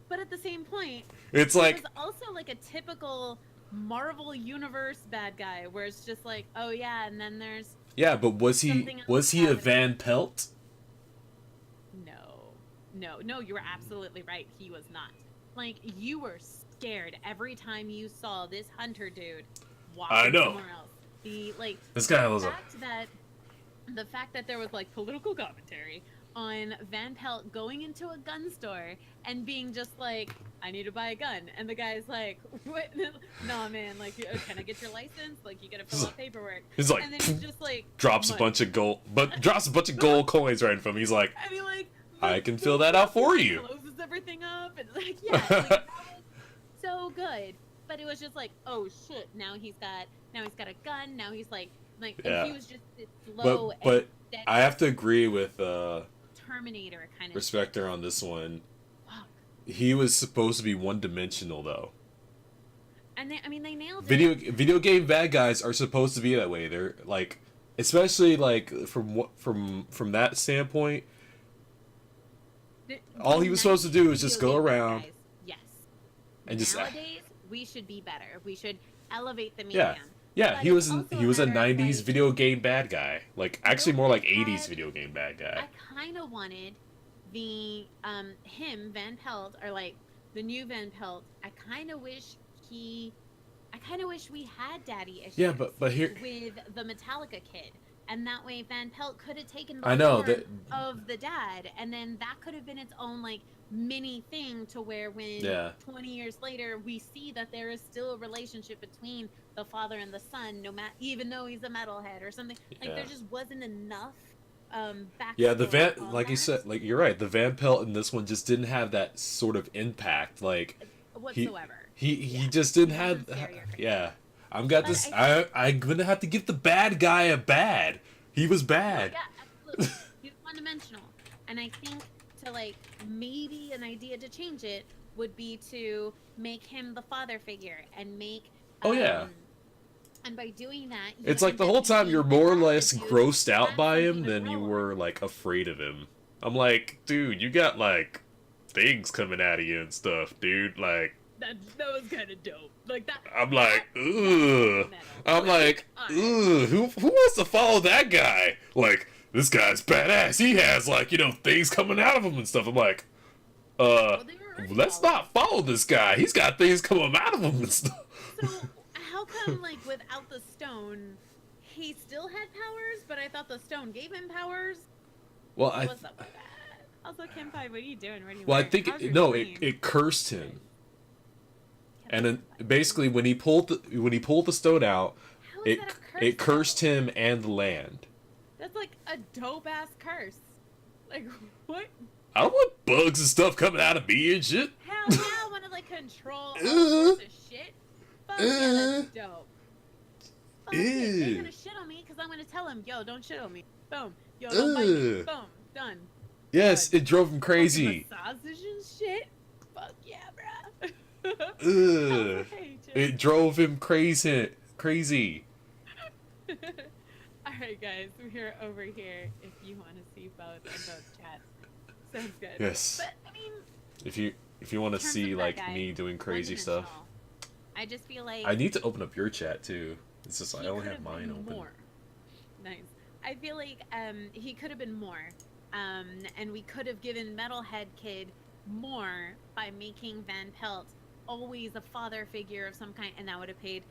but at the same point, It's he was like, also like a typical Marvel Universe bad guy, where it's just like, oh yeah, and then there's yeah, but something else was he a happening. Van Pelt? No, no, you were absolutely right. He was not. Like, you were scared every time you saw this hunter dude I walking know. somewhere else. The like This the guy was a. fact that the fact that there was like political commentary on Van Pelt going into a gun store and being just like, I need to buy a gun. And the guy's like, what? Nah, man, like, can I get your license? Like, you gotta fill out paperwork. He's like, And then he's just like, drops a money. bunch of gold, but drops a bunch of gold coins right in front of him. He's like, I mean, like, I can fill that out for you. closes everything up. And like, yeah, like, that was so good. But it was just like, oh shit, now he's got a gun. Now he's like, Yeah. and he was just this slow But and steady I have to agree with Terminator kind of Respecter on this one. fuck. He was supposed to be one-dimensional though. And they nailed Video game bad guys are supposed to be that way. They're like, especially like from that standpoint. All he was supposed to do is just go around. Guys, yes. And just nowadays we should be better. We should elevate the medium. Yeah, But he it's was also he was a matter of, '90s like, video game bad guy. Like actually more like '80s had- video game bad guy. I kind of wanted the him Van Pelt, or like the new Van Pelt. I kind of wish we had daddy issues. Yeah, but here with the Metallica kid, and that way Van Pelt could have taken the I know form that of the dad, and then that could have been its own like mini thing to where when Yeah. 20 years later we see that there is still a relationship between the father and the son, no matter, even though he's a metalhead or something. Like, Yeah. there just wasn't enough Yeah, the backstory Van, on like you that said, like you're right. The Van Pelt in this one just didn't have that sort of impact. Like whatsoever. he Yeah. just didn't He have. wasn't scary or crazy. Yeah, I'm got But this. I'm gonna have to give the bad guy a bad. He was bad. Yeah, absolutely. He's one-dimensional, and I think to like maybe an idea to change it would be to make him the father figure and make. Oh, yeah. And by doing that, you It's like end the up whole time making you're the more or dad less dude grossed out have by him something to than you grow were on. like afraid of him. I'm like, dude, you got like things coming out of you and stuff, dude. Like, That was kind of dope. Like that. I'm like, ugh. Metal. I'm like, ugh. Who wants to follow that guy? Like, this guy's badass. He has like, things coming out of him and stuff. I'm like, Well, they were already let's following. not follow this guy. He's got things coming out of him and stuff. So how come like without the stone, he still had powers, but I thought the stone gave him powers? Well, What's up with that? Also, Kenpai, what are you doing? What are you well, I wearing? think How's your no, dream? it cursed him. And then Kenpai, basically when he pulled the stone out, how is it that a curse? it cursed though? him and the land. That's like a dope ass curse. Like what? I don't want bugs and stuff coming out of me and shit. Hell yeah, I want to like control all sorts of shit. Fuck yeah, that's dope. Fuck yeah, they're gonna shit on me because I'm gonna tell him, yo, don't shit on me. Boom. Yo, don't bite me. Boom. Done. Yes, Done. it drove him Fucking crazy. Massages and shit. Fuck yeah, bruh. Ugh. Okay, chill. It drove him crazy. Crazy. Alright, guys, we're over here if you want to see both and both chats. Sounds good. Yes. But, I mean, If you want to in terms see of that like guy, me doing crazy stuff, one-dimensional, I just feel like I need to open up your chat too. It's just I he only could have mine been open. more. Nice. I feel like he could have been more. And we could have given Metalhead Kid more by making Van Pelt always a father figure of some kind, and that would have paid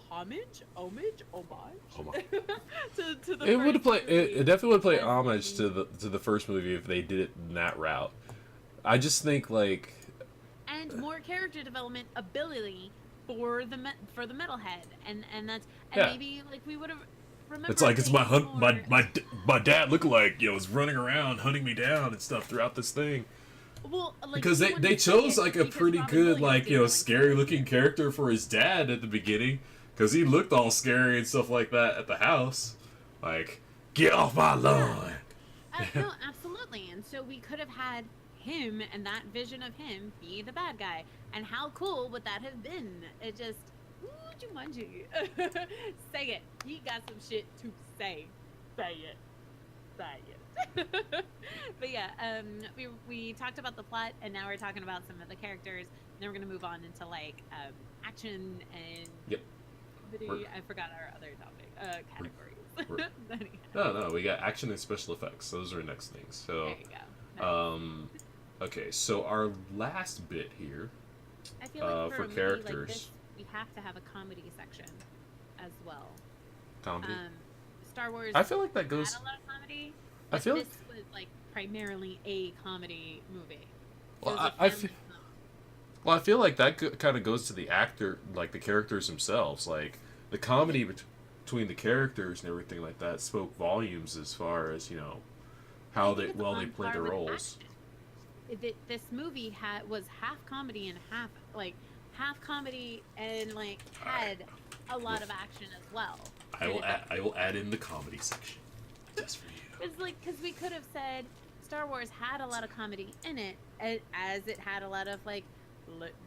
homage, to the It would have first played. movie. It definitely would play First homage movie. to the first movie if they did it in that route. I just think like And more character development ability for the metalhead, and that's Yeah. maybe like we would have remembered. it's like it's my things hunt more- my dad looked like was running around hunting me down and stuff throughout this thing. Well, like, Because we they wouldn't say chose it like a because pretty Robin good Williams like didn't like scary it. looking character for his dad at the beginning because he looked all scary and stuff like that at the house. Like, get off my lawn. No, absolutely. And so we could have had him and that vision of him be the bad guy. And how cool would that have been? It just, ooh, Jumanji. Say it. You got some shit to say. Say it. Say it. But yeah, we talked about the plot, and now we're talking about some of the characters. Then we're gonna move on into like action and Yep. comedy. I forgot our other topic categories. No, we got action and special effects. Those are next things. So, There you go. Nice. okay, so our last bit here, I feel like for a movie characters, like this, we have to have a comedy section as well. comedy. Star Wars. I feel like that goes. Had a lot of comedy. I But feel this was like primarily a comedy movie. It Well, was a I family feel. film. Well, I feel like that kind of goes to the actor, like the characters themselves. Like the comedy between the characters and everything like that spoke volumes as far as how I think it's they on played par their with roles. This movie was half comedy and half comedy and like had a lot of action as well. I will add in the comedy section just for you. It's like because we could have said Star Wars had a lot of comedy in it, as it had a lot of like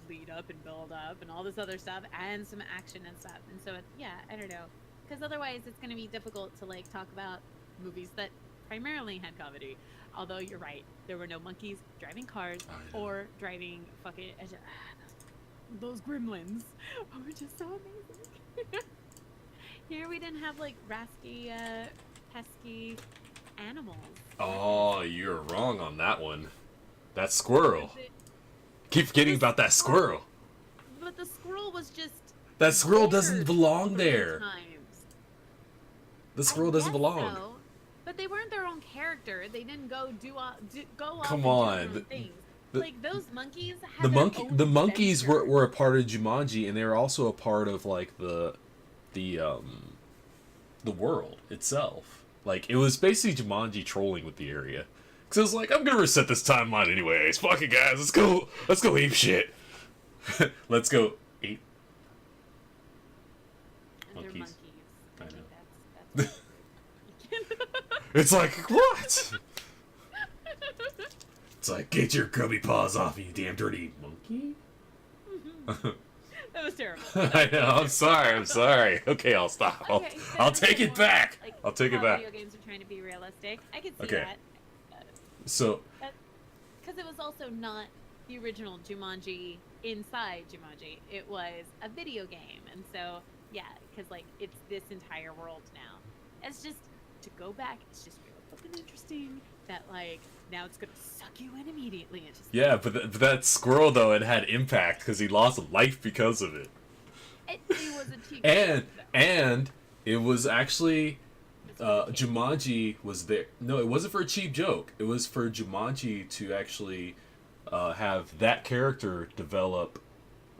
lead up and build up and all this other stuff and some action and stuff. And so yeah, I don't know, because otherwise it's going to be difficult to like talk about movies that primarily had comedy. Although you're right, there were no monkeys driving cars or driving fucking those gremlins were just so amazing. Here we didn't have like rasky, pesky animals. Oh, you're wrong on that one. That squirrel. It- Keep forgetting about that squirrel. But the squirrel was just That squirrel doesn't weird belong 3 there. times. The squirrel doesn't guess belong. so, but they weren't their own character. They didn't go go off Come and do on, their own the- things. the- Like those monkeys had The their monkey, own the monkeys adventure. were a part of Jumanji, and they were also a part of like the world itself. Like it was basically Jumanji trolling with the area. Cause it was like, I'm gonna reset this timeline anyways. Fuck it, guys. Let's go ape shit. Let's go ape. And they're monkeys. monkeys. I think know. that's It's like what? It's like, get your grubby paws off me, you damn dirty monkey. that was terrible. I know. I'm sorry. Okay, I'll stop. Okay, I'll so take it more, back. like, I'll take it how back. Video games are trying to be realistic. I could see Okay. that. So Because it was also not the original Jumanji inside Jumanji. It was a video game. And so, yeah, because, like, it's this entire world now. It's just, to go back, it's just really fucking interesting that, like, now it's going to suck you in immediately. And just, yeah, but that squirrel though, it had impact because he lost a life because of it. it was a cheap And it was actually Jumanji was there. No, it wasn't for a cheap joke. It was for Jumanji to actually have that character develop.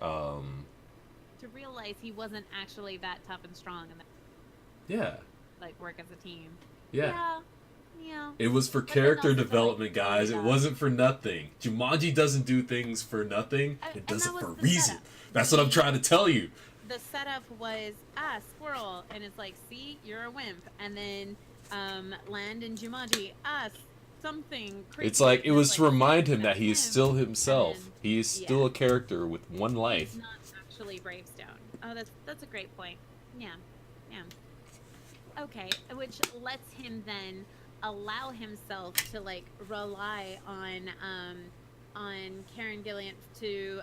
to realize he wasn't actually that tough and strong and Yeah. like work as a team. Yeah. Yeah. It was for But then character also the, like, development, guys. It build-up. wasn't for nothing. Jumanji doesn't do things for nothing. And It does that it was for a the reason. setup. That's what I'm trying to tell you. The setup was squirrel, and it's like, see, you're a wimp, and then land in Jumanji, something crazy. It's like it and was it's to like, remind him that's that he is him, still himself. and then He is still a character with one life. he's not actually Bravestone. Oh, that's a great point. Yeah. Okay, which lets him then allow himself to like rely on Karen Gillian to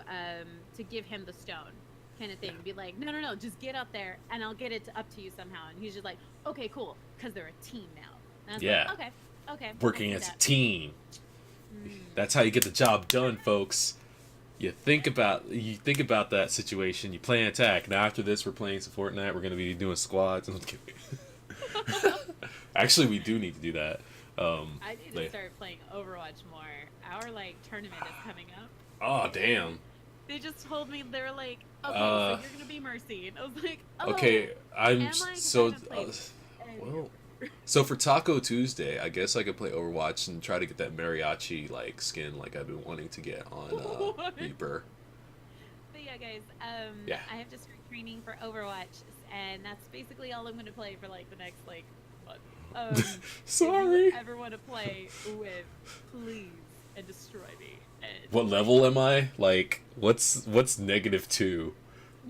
give him the stone kind of thing. Be like, no, just get up there and I'll get it up to you somehow. And he's just like, okay, cool, because they're a team now. And I was Yeah. like, okay. Working I see as a that. team. That's how you get the job done, folks. You think about that situation. You play an attack. Now after this, we're playing some Fortnite. We're gonna be doing squads. I'm kidding. Actually, we do need to do that. I need to later. start playing Overwatch more. Our like tournament is coming up. Oh damn. They just told me they were like, okay, Uh, so you're gonna be Mercy, and I was like, oh, Okay, I'm am I? 'Cause I so. haven't played Well, so for Taco Tuesday, I guess I could play Overwatch and try to get that mariachi like skin like I've been wanting to get on What? Reaper. But yeah, guys, Yeah. I have to start training for Overwatch, and that's basically all I'm gonna play for like the next like month. Sorry. If you ever want to play with, please, and destroy me. And What level am I? Like, what's -2?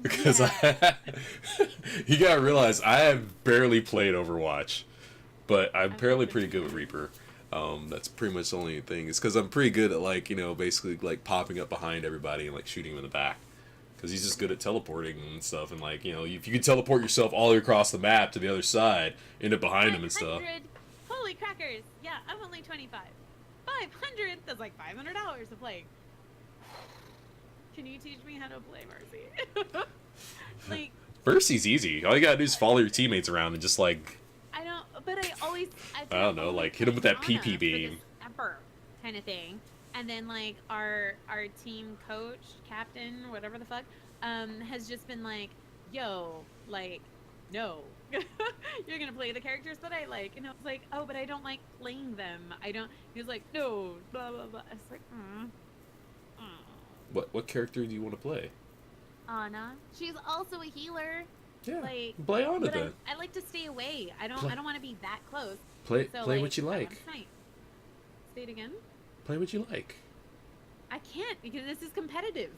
Because you gotta realize I have barely played Overwatch, but I'm apparently pretty good with Reaper. That's pretty much the only thing. It's because I'm pretty good at like basically like popping up behind everybody and like shooting him in the back. Because he's just good at teleporting and stuff, and like if you can teleport yourself all the way across the map to the other side, end up behind him and stuff. 500. Holy crackers! Yeah, I'm only 25. 500. That's like $500 to play. Can you teach me how to play Mercy? Like Mercy's easy. All you gotta do is follow your teammates around and just like I don't. But I don't know, like hit him with that PP beam. Kind of thing. And then like our team coach, captain, whatever the fuck, has just been like, yo, like, no. You're gonna play the characters that I like. And I was like, oh, but I don't like playing them. I don't. He was like, no, blah blah blah. I was like, What character do you want to play? Anna. She's also a healer. Yeah, like, play Anna then. I like to stay away. I don't want to be that close. Play So, play what you like. Say it again. Play what you like. I can't because this is competitive.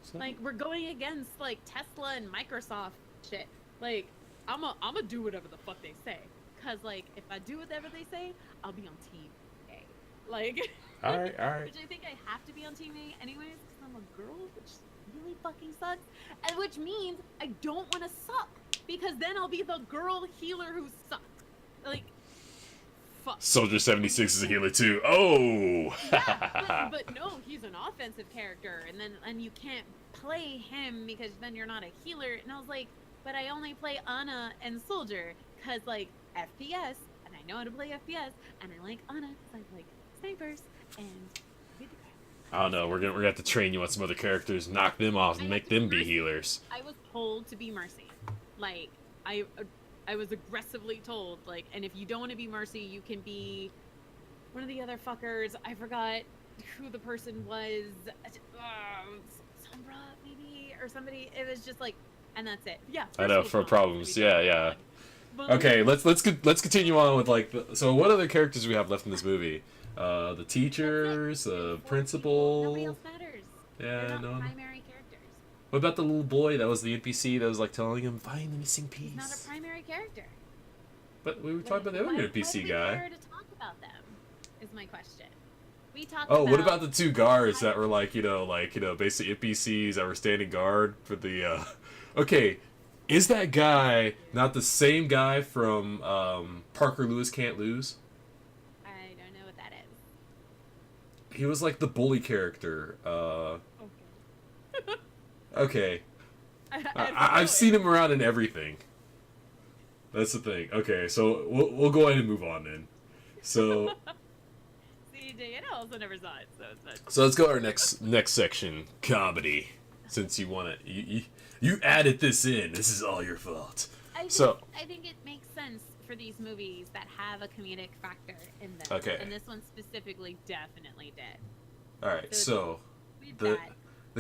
So, Like we're going against like Tesla and Microsoft shit. Like I'ma do whatever the fuck they say. Cause like if I do whatever they say, I'll be on team A. Like all right. Which I think I have to be on team A anyways, because I'm a girl, which really fucking sucks. And which means I don't want to suck. Because then I'll be the girl healer who sucks. Like fuck. Soldier 76 is a healer too. Oh. Yeah, but no, he's an offensive character, and you can't play him because then you're not a healer. And I was like, but I only play Ana and Soldier because like FPS, and I know how to play FPS, and I like Ana because I like snipers and. I don't know. We're gonna have to train you on some other characters, knock them off, and make them be healers. I was told to be Mercy, like I was aggressively told, like, and if you don't want to be Mercy, you can be one of the other fuckers. I forgot who the person was. Sombra, maybe, or somebody. It was just like, and that's it. Yeah. I know, for problems. Yeah. Okay, let's continue on with like. So, what other characters do we have left in this movie? The teachers, the principal. Nobody else matters. Yeah, They're not no. primary characters. What about the little boy that was the NPC that was like telling him, "Find the missing piece"? He's not a primary character. But we were talking about the other NPC guy. Why do we care to talk about them? Is my question. We talk. Oh, what about the two guards that were like, basically NPCs that were standing guard for the? Okay, is that guy not the same guy from Parker Lewis Can't Lose? I don't know what that is. He was like the bully character. Okay. I've seen him around in everything. That's the thing. Okay, so we'll go ahead and move on then. So. CJ, I also never saw it, so it's not. So let's go to our next section, comedy. Since you want to, you added this in. This is all your fault. I think it makes sense for these movies that have a comedic factor in them. Okay. And this one specifically definitely did. All right. So the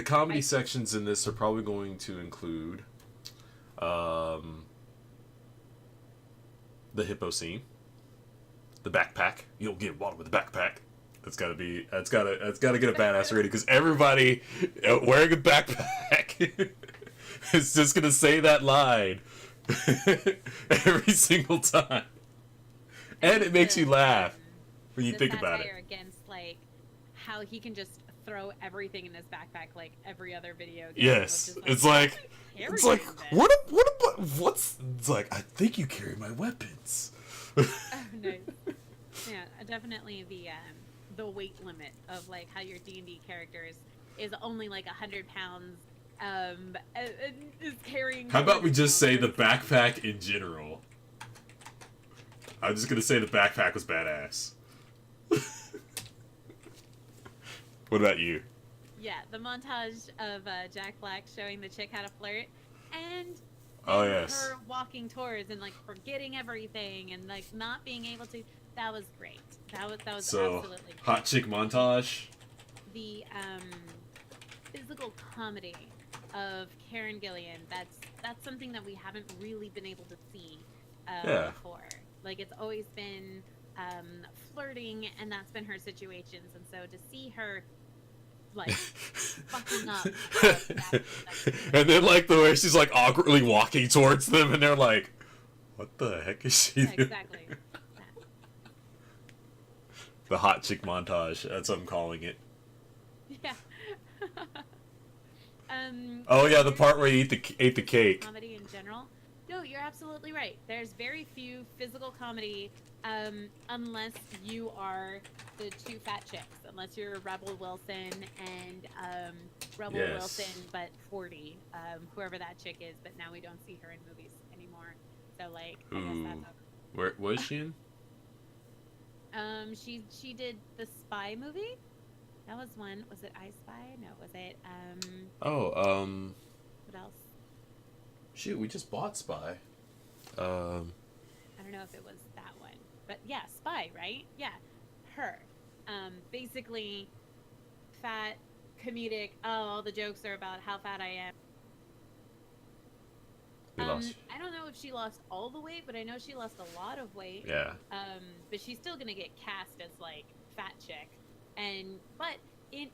comedy sections in this are probably going to include the hippo scene, the backpack. You don't get water with a backpack. That's gotta get a badass rating because everybody wearing a backpack is just gonna say that line every single time, and it makes you laugh when you think about it. Against like how he can just throw everything in his backpack like every other video game. Yes, it's like what's it's like. I think you carry my weapons. Oh, nice. Yeah, definitely the weight limit of like how your D&D characters is only like 100 pounds. Is carrying. How about we just say the backpack in general? I'm just gonna say the backpack was badass. What about you? Yeah, the montage of Jack Black showing the chick how to flirt, and her walking towards and like forgetting everything and like not being able to. That was great. That was absolutely great. Hot chick montage. The physical comedy of Karen Gillan. That's something that we haven't really been able to see before. Like it's always been flirting, and that's been her situations. And so to see her like fucking up, and then like the way she's like awkwardly walking towards them, and they're like, "What the heck is she doing?" Exactly. The hot chick montage. That's what I'm calling it. Yeah. Oh yeah, the part where you ate the cake. Comedy in general. No, you're absolutely right. There's very few physical comedy, unless you are the two fat chicks. Unless you're Rebel Wilson and Rebel Wilson, but 40, whoever that chick is. But now we don't see her in movies anymore. So like, I guess that's over. Where was she in? She did the Spy movie. That was one. Was it I Spy? No, was it what else? Shoot, we just bought Spy. I don't know if it was that one. But yeah, Spy, right? Yeah. Her. Basically fat, comedic, all the jokes are about how fat I am. I don't know if she lost all the weight, but I know she lost a lot of weight. Yeah. But she's still gonna get cast as like fat chick, but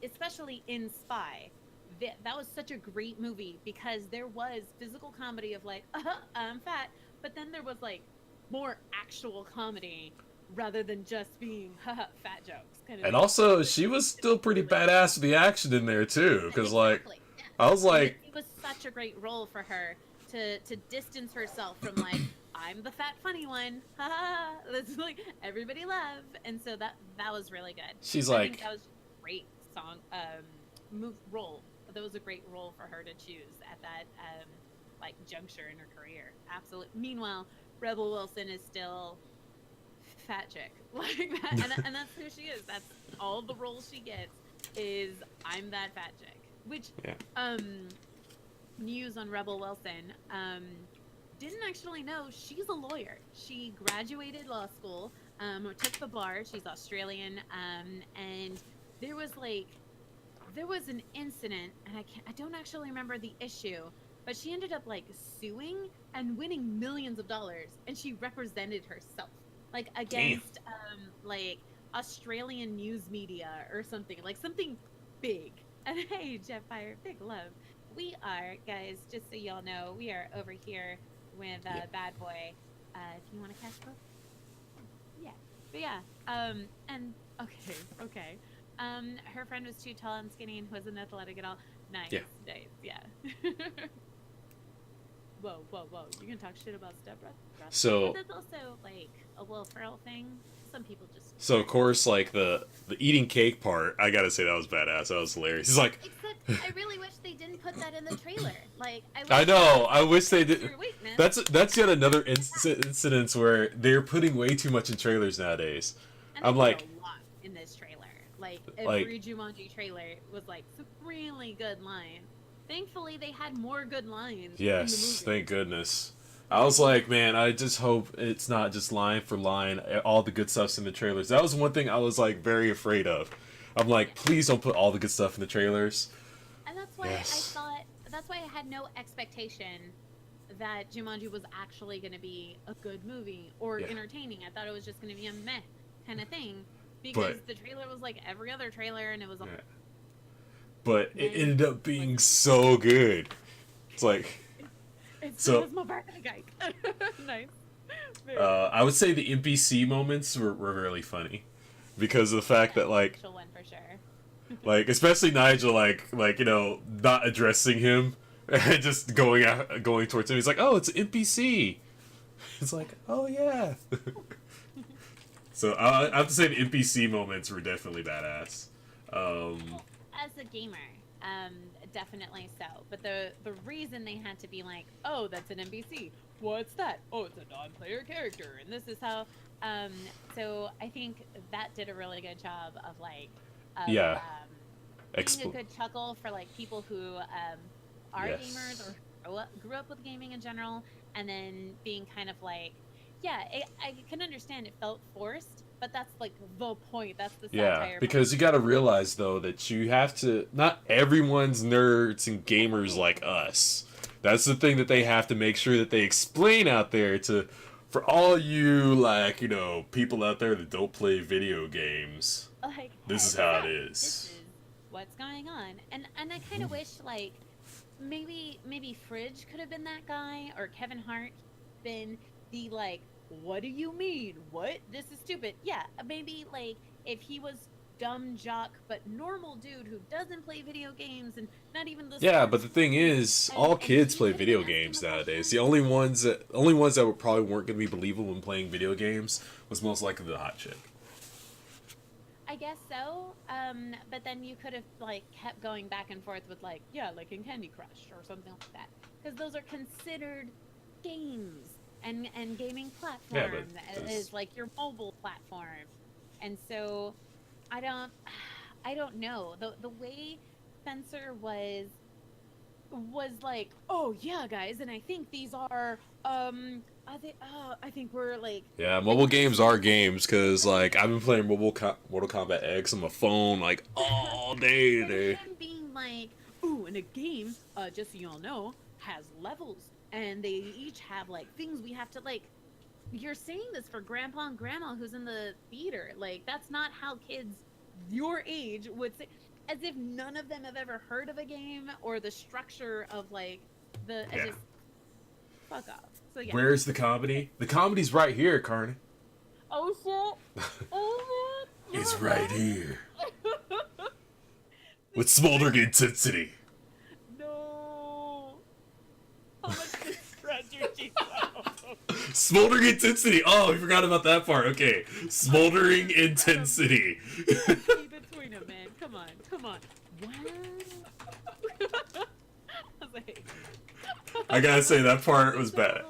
especially in Spy, that was such a great movie because there was physical comedy of like, I'm fat, but then there was like more actual comedy rather than just being fat jokes. Kind of And also, she was still pretty badass with the action in there too, because exactly. like, yeah. I was like, it was such a great role for her to distance herself from like, I'm the fat funny one, that's like everybody love, and so that was really good. She's I think that was a great song, role. That was a great role for her to choose at that like juncture in her career. Absolutely. Meanwhile, Rebel Wilson is still fat chick, like that, and that's who she is. That's all the roles she gets is I'm that fat chick. Which news on Rebel Wilson. Didn't actually know she's a lawyer. She graduated law school, took the bar. She's Australian, and there was an incident, and I don't actually remember the issue, but she ended up like suing and winning millions of dollars, and she represented herself like against like Australian news media or something, like something big. And hey, Jeff Fire, big love. We are, guys, just so y'all know, we are over here with Bad Boy. If you want to catch both, yeah, but yeah. And okay. Her friend was too tall and skinny and wasn't athletic at all. Nice, yeah. Whoa! You can talk shit about Step Brothers? So that's also like a Will Ferrell thing. Some people just. So of course, like the eating cake part, I gotta say that was badass. That was hilarious. He's like, except I really wish they didn't put that in the trailer. Like I know. I wish they did. That's yet another incident where they're putting way too much in trailers nowadays. And I'm like a lot in this trailer. Like every Jumanji trailer was like some really good line. Thankfully, they had more good lines. Yes, in the movie. Thank goodness. I was like, man, I just hope it's not just line for line, all the good stuff's in the trailers. That was one thing I was like very afraid of. I'm like, please don't put all the good stuff in the trailers. And that's why that's why I had no expectation that Jumanji was actually going to be a good movie or entertaining. I thought it was just going to be a meh kind of thing because the trailer was like every other trailer, and it was. But it ended up being so good. It's like. It's my birthday cake. Nice. I would say the NPC moments were really funny because of the fact that like. One for sure. Like especially Nigel, like you know, not addressing him and just going towards him. He's like, "Oh, it's an NPC." It's like, "Oh yeah." So I have to say the NPC moments were definitely badass. As a gamer, definitely so. But the reason they had to be like, "Oh, that's an NPC. What's that? Oh, it's a non-player character, and this is how." So I think that did a really good job of like. Being a good chuckle for like people who are gamers or grew up with gaming in general, and then being kind of like, I can understand it felt forced, but that's like the point. That's the satire. Because you got to realize though that you have to. Not everyone's nerds and gamers like us. That's the thing that they have to make sure that they explain out there for all you like, you know, people out there that don't play video games. Like, this is how it is. This is what's going on, and I kind of wish like maybe Fridge could have been that guy, or Kevin Hart been the like, what do you mean? What? This is stupid. Yeah, maybe like if he was dumb jock but normal dude who doesn't play video games and not even the Yeah, sports but the thing is, and all and kids he play could've video asked him games a question. nowadays. The only ones that were probably weren't going to be believable when playing video games was most likely the hot chick. I guess so. But then you could have like kept going back and forth with like, yeah, like in Candy Crush or something like that, because those are considered games, and gaming Yeah, platform but is like your mobile platform, and so I don't know the way Spencer was like, oh yeah, guys, and I think these are I think we're like Yeah, like mobile this games is are games because like I've been playing Mortal Kombat X on my phone like all day but today. him being like, ooh, and a game, just so y'all know, has levels, and they each have like things we have to like. You're saying this for grandpa and grandma who's in the theater. Like, that's not how kids your age would say. As if none of them have ever heard of a game or the structure of like the. I Yeah. just fuck off. So yeah. Where's the comedy? The comedy's right here, Carney. Oh shit! Oh man! It's right here with smoldering intensity. No. How much did spread your cheeks out? Smoldering intensity. Oh, we forgot about that part. Okay, smoldering intensity. Keep between them, man. Come on, come on. Wow. I was like, I gotta say that part was bad.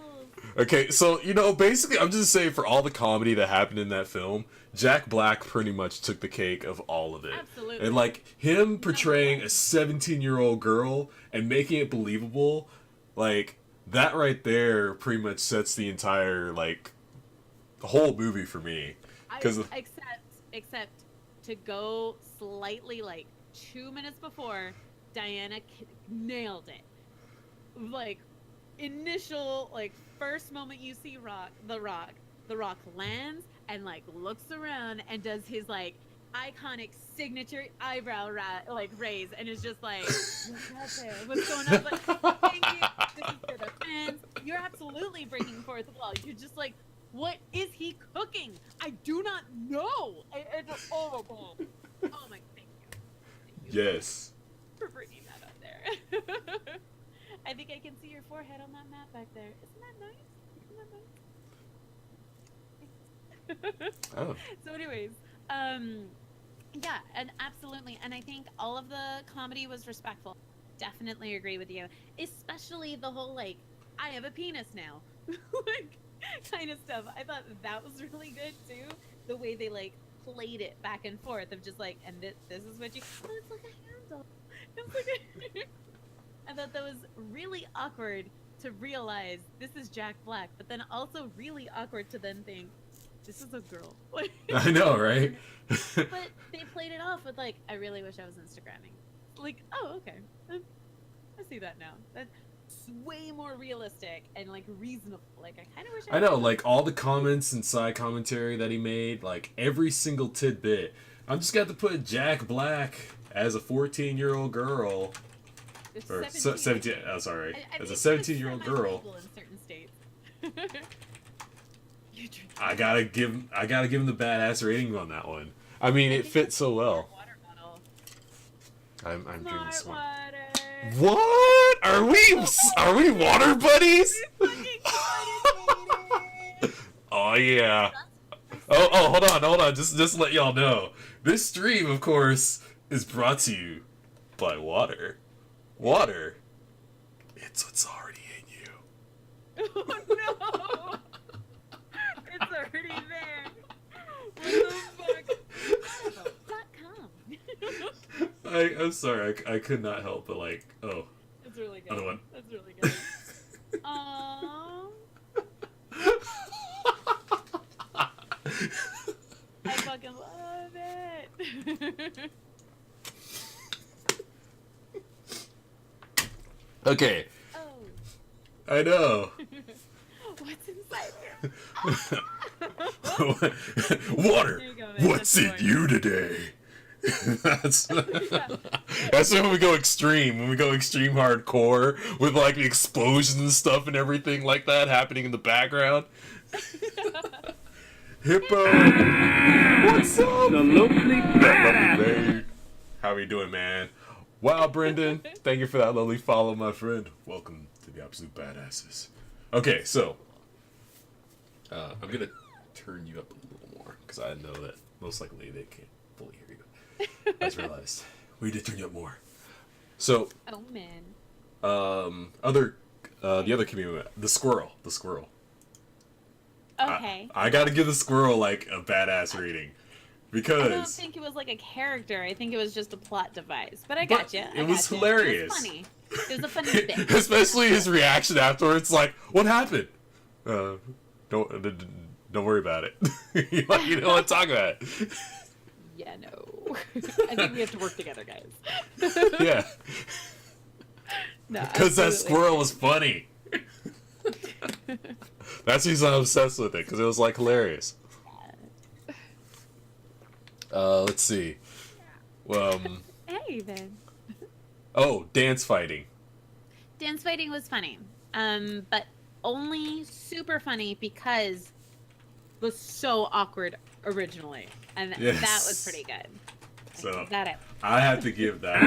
Okay, so basically, I'm just saying for all the comedy that happened in that film, Jack Black pretty much took the cake of all of it. Absolutely. And like him portraying a 17-year-old girl and making it believable, like that right there pretty much sets the entire like whole movie for me. Because except to go slightly like 2 minutes before, Diana nailed it. Like initial like first moment you see the rock lands and like looks around and does his like iconic signature eyebrow like raise and is just like, what's out there? What's going on? But thank you. This is for the fans. You're absolutely breaking fourth wall. You're just like, what is he cooking? I do not know. Oh my, thank you. yes. For bringing that up there. I think I can see your forehead on that map back there. Isn't that nice? Oh. So anyways, yeah, and absolutely, and I think all of the comedy was respectful. Definitely agree with you, especially the whole like, I have a penis now, like kind of stuff. I thought that was really good too. The way they like played it back and forth of just like, and this is what you. Oh, it's like a handle. It's like a. I thought that was really awkward to realize this is Jack Black, but then also really awkward to then think this is a girl. I know, right? But they played it off with like, I really wish I was Instagramming. Like, oh, okay, I see that now. That's way more realistic and like reasonable. Like, I kind of wish. I know, like all the comments and side commentary that he made, like every single tidbit. I'm just got to put Jack Black as a 14-year-old girl. Or 17. Oh, sorry. As a 17-year-old girl. In certain states. I gotta give him the badass rating on that one. I mean, it fits so well. I'm drinking smart. What? Are we water buddies? Oh yeah. Oh, hold on. Just to let y'all know, this stream, of course, is brought to you by water. Water. It's what's already in you. Oh no! It's already there. What the fuck? I'm sorry. I could not help but like. Oh. That's really good. Other one. That's really good. Aww. I fucking love it. Okay. Oh. I know. What's inside Water. There you go, man. What's That's in boring. you today? that's when we go extreme. When we go extreme hardcore with like the explosions and stuff and everything like that happening in the background. Hippo! What's up? The lovely badass. Hey, how are you doing, man? Wow, Brendan, thank you for that lovely follow, my friend. Welcome to the Absolute Badasses. Okay, so I'm gonna turn you up a little more because I know that most likely they can't fully hear you. I just realized we need to turn you up more. So, Oh man. the other community, the squirrel. Okay. I gotta give the squirrel like a badass rating I don't because think it was like a character. I think it was just a plot device. But I got you. it was hilarious. It was funny. It was a funny bit. Especially his reaction afterwards, like, "What happened?" Don't worry about it. You don't want to talk about it. Yeah, no. I think we have to work together, guys. Yeah, No, because that absolutely. squirrel was funny. That's the reason I'm obsessed with it, because it was like hilarious. Let's see. Hey, then. Oh, dance fighting. Dance fighting was funny. But only super funny because it was so awkward originally. And Yes. that was pretty good. So That I have to give that.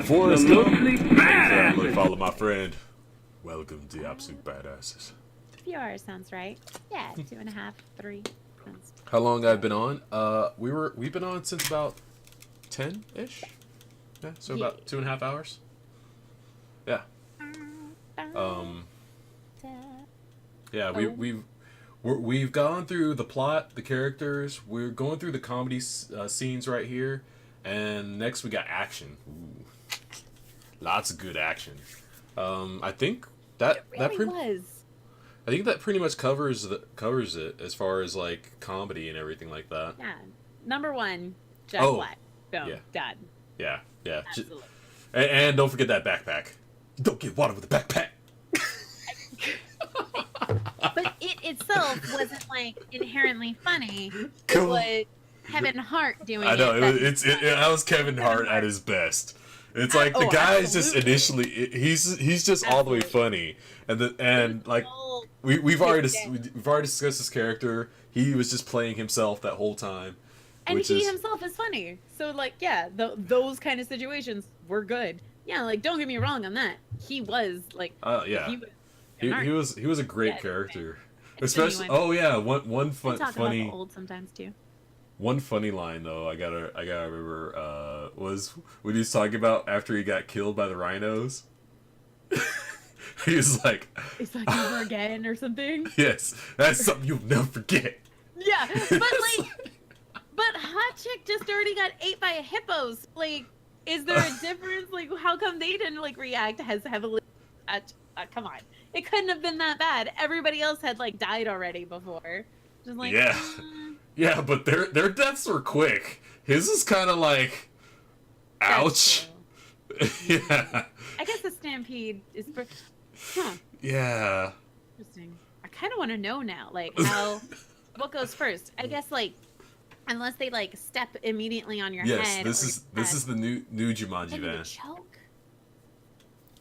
Forrest The Gump. lovely Thanks for that badass. lovely follow, my friend. Welcome to the Absolute Badasses. 2 hours sounds right. Yeah, 2.5, 3. Sounds... How long I've been on? We've been on since about 10-ish. Yeah, so Yeah. about 2.5 hours. Yeah. Yeah, we've gone through the plot, the characters. We're going through the comedy scenes right here, and next we got action. Ooh. Lots of good action. I think that I think that pretty much covers it as far as like comedy and everything like that. Yeah. Number 1, Jack Oh, Black. Boom. yeah. Done. Yeah. Absolutely. And don't forget that backpack. Don't get water with the backpack. But it itself wasn't like inherently funny. It Come on. was Kevin Hart doing I know it. that was Kevin Hart at his best. It's like the Oh, guy is just absolutely. initially he's just all the way funny, and like we've already discussed his character. He was just playing himself that whole time, And which he is himself is funny. So like, yeah, those kind of situations were good. Yeah, like don't get me wrong on that. He was like, yeah he was. he was a great Yeah, character. It's Especially one Talk about funny the old sometimes too. one funny line though I gotta remember was when he was talking about after he got killed by the rhinos. He was like, It's like never again or something. "Yes, that's something you'll never forget." Yeah, but Hot Chick just already got ate by hippos. Like, is there a difference? Like, how come they didn't like react as heavily? Come on, it couldn't have been that bad. Everybody else had like died already before. Just like, Yeah. Yeah, but their deaths were quick. His is kind of like, ouch. that's Yeah. I guess the stampede is. Huh. Yeah. Interesting. I kind of want to know now, like what goes first. I guess like unless they like step immediately on your Yes, head. this is the new Jumanji maybe van. choke.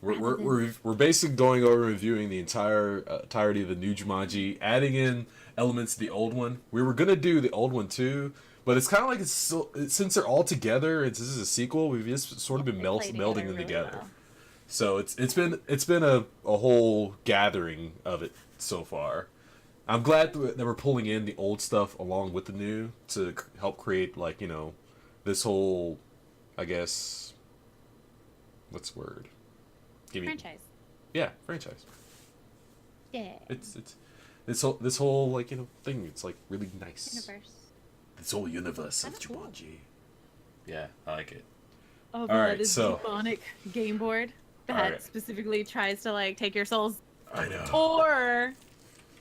We're basically going over and reviewing the entirety of the new Jumanji, adding in elements to the old one. We were gonna do the old one too, but it's kind of like since they're all together, this is a sequel. We've just sort of been melding them together. Well. So it's been a whole gathering of it so far. I'm glad that we're pulling in the old stuff along with the new to help create like this whole, I guess, what's the word? Franchise. Yeah, franchise. Yeah. It's this whole like thing. It's like really nice. Universe. This whole universe of That's cool. Jumanji. Yeah, I like it. Oh, right, this so- demonic game board that Alright. specifically tries to like take your souls, I know. or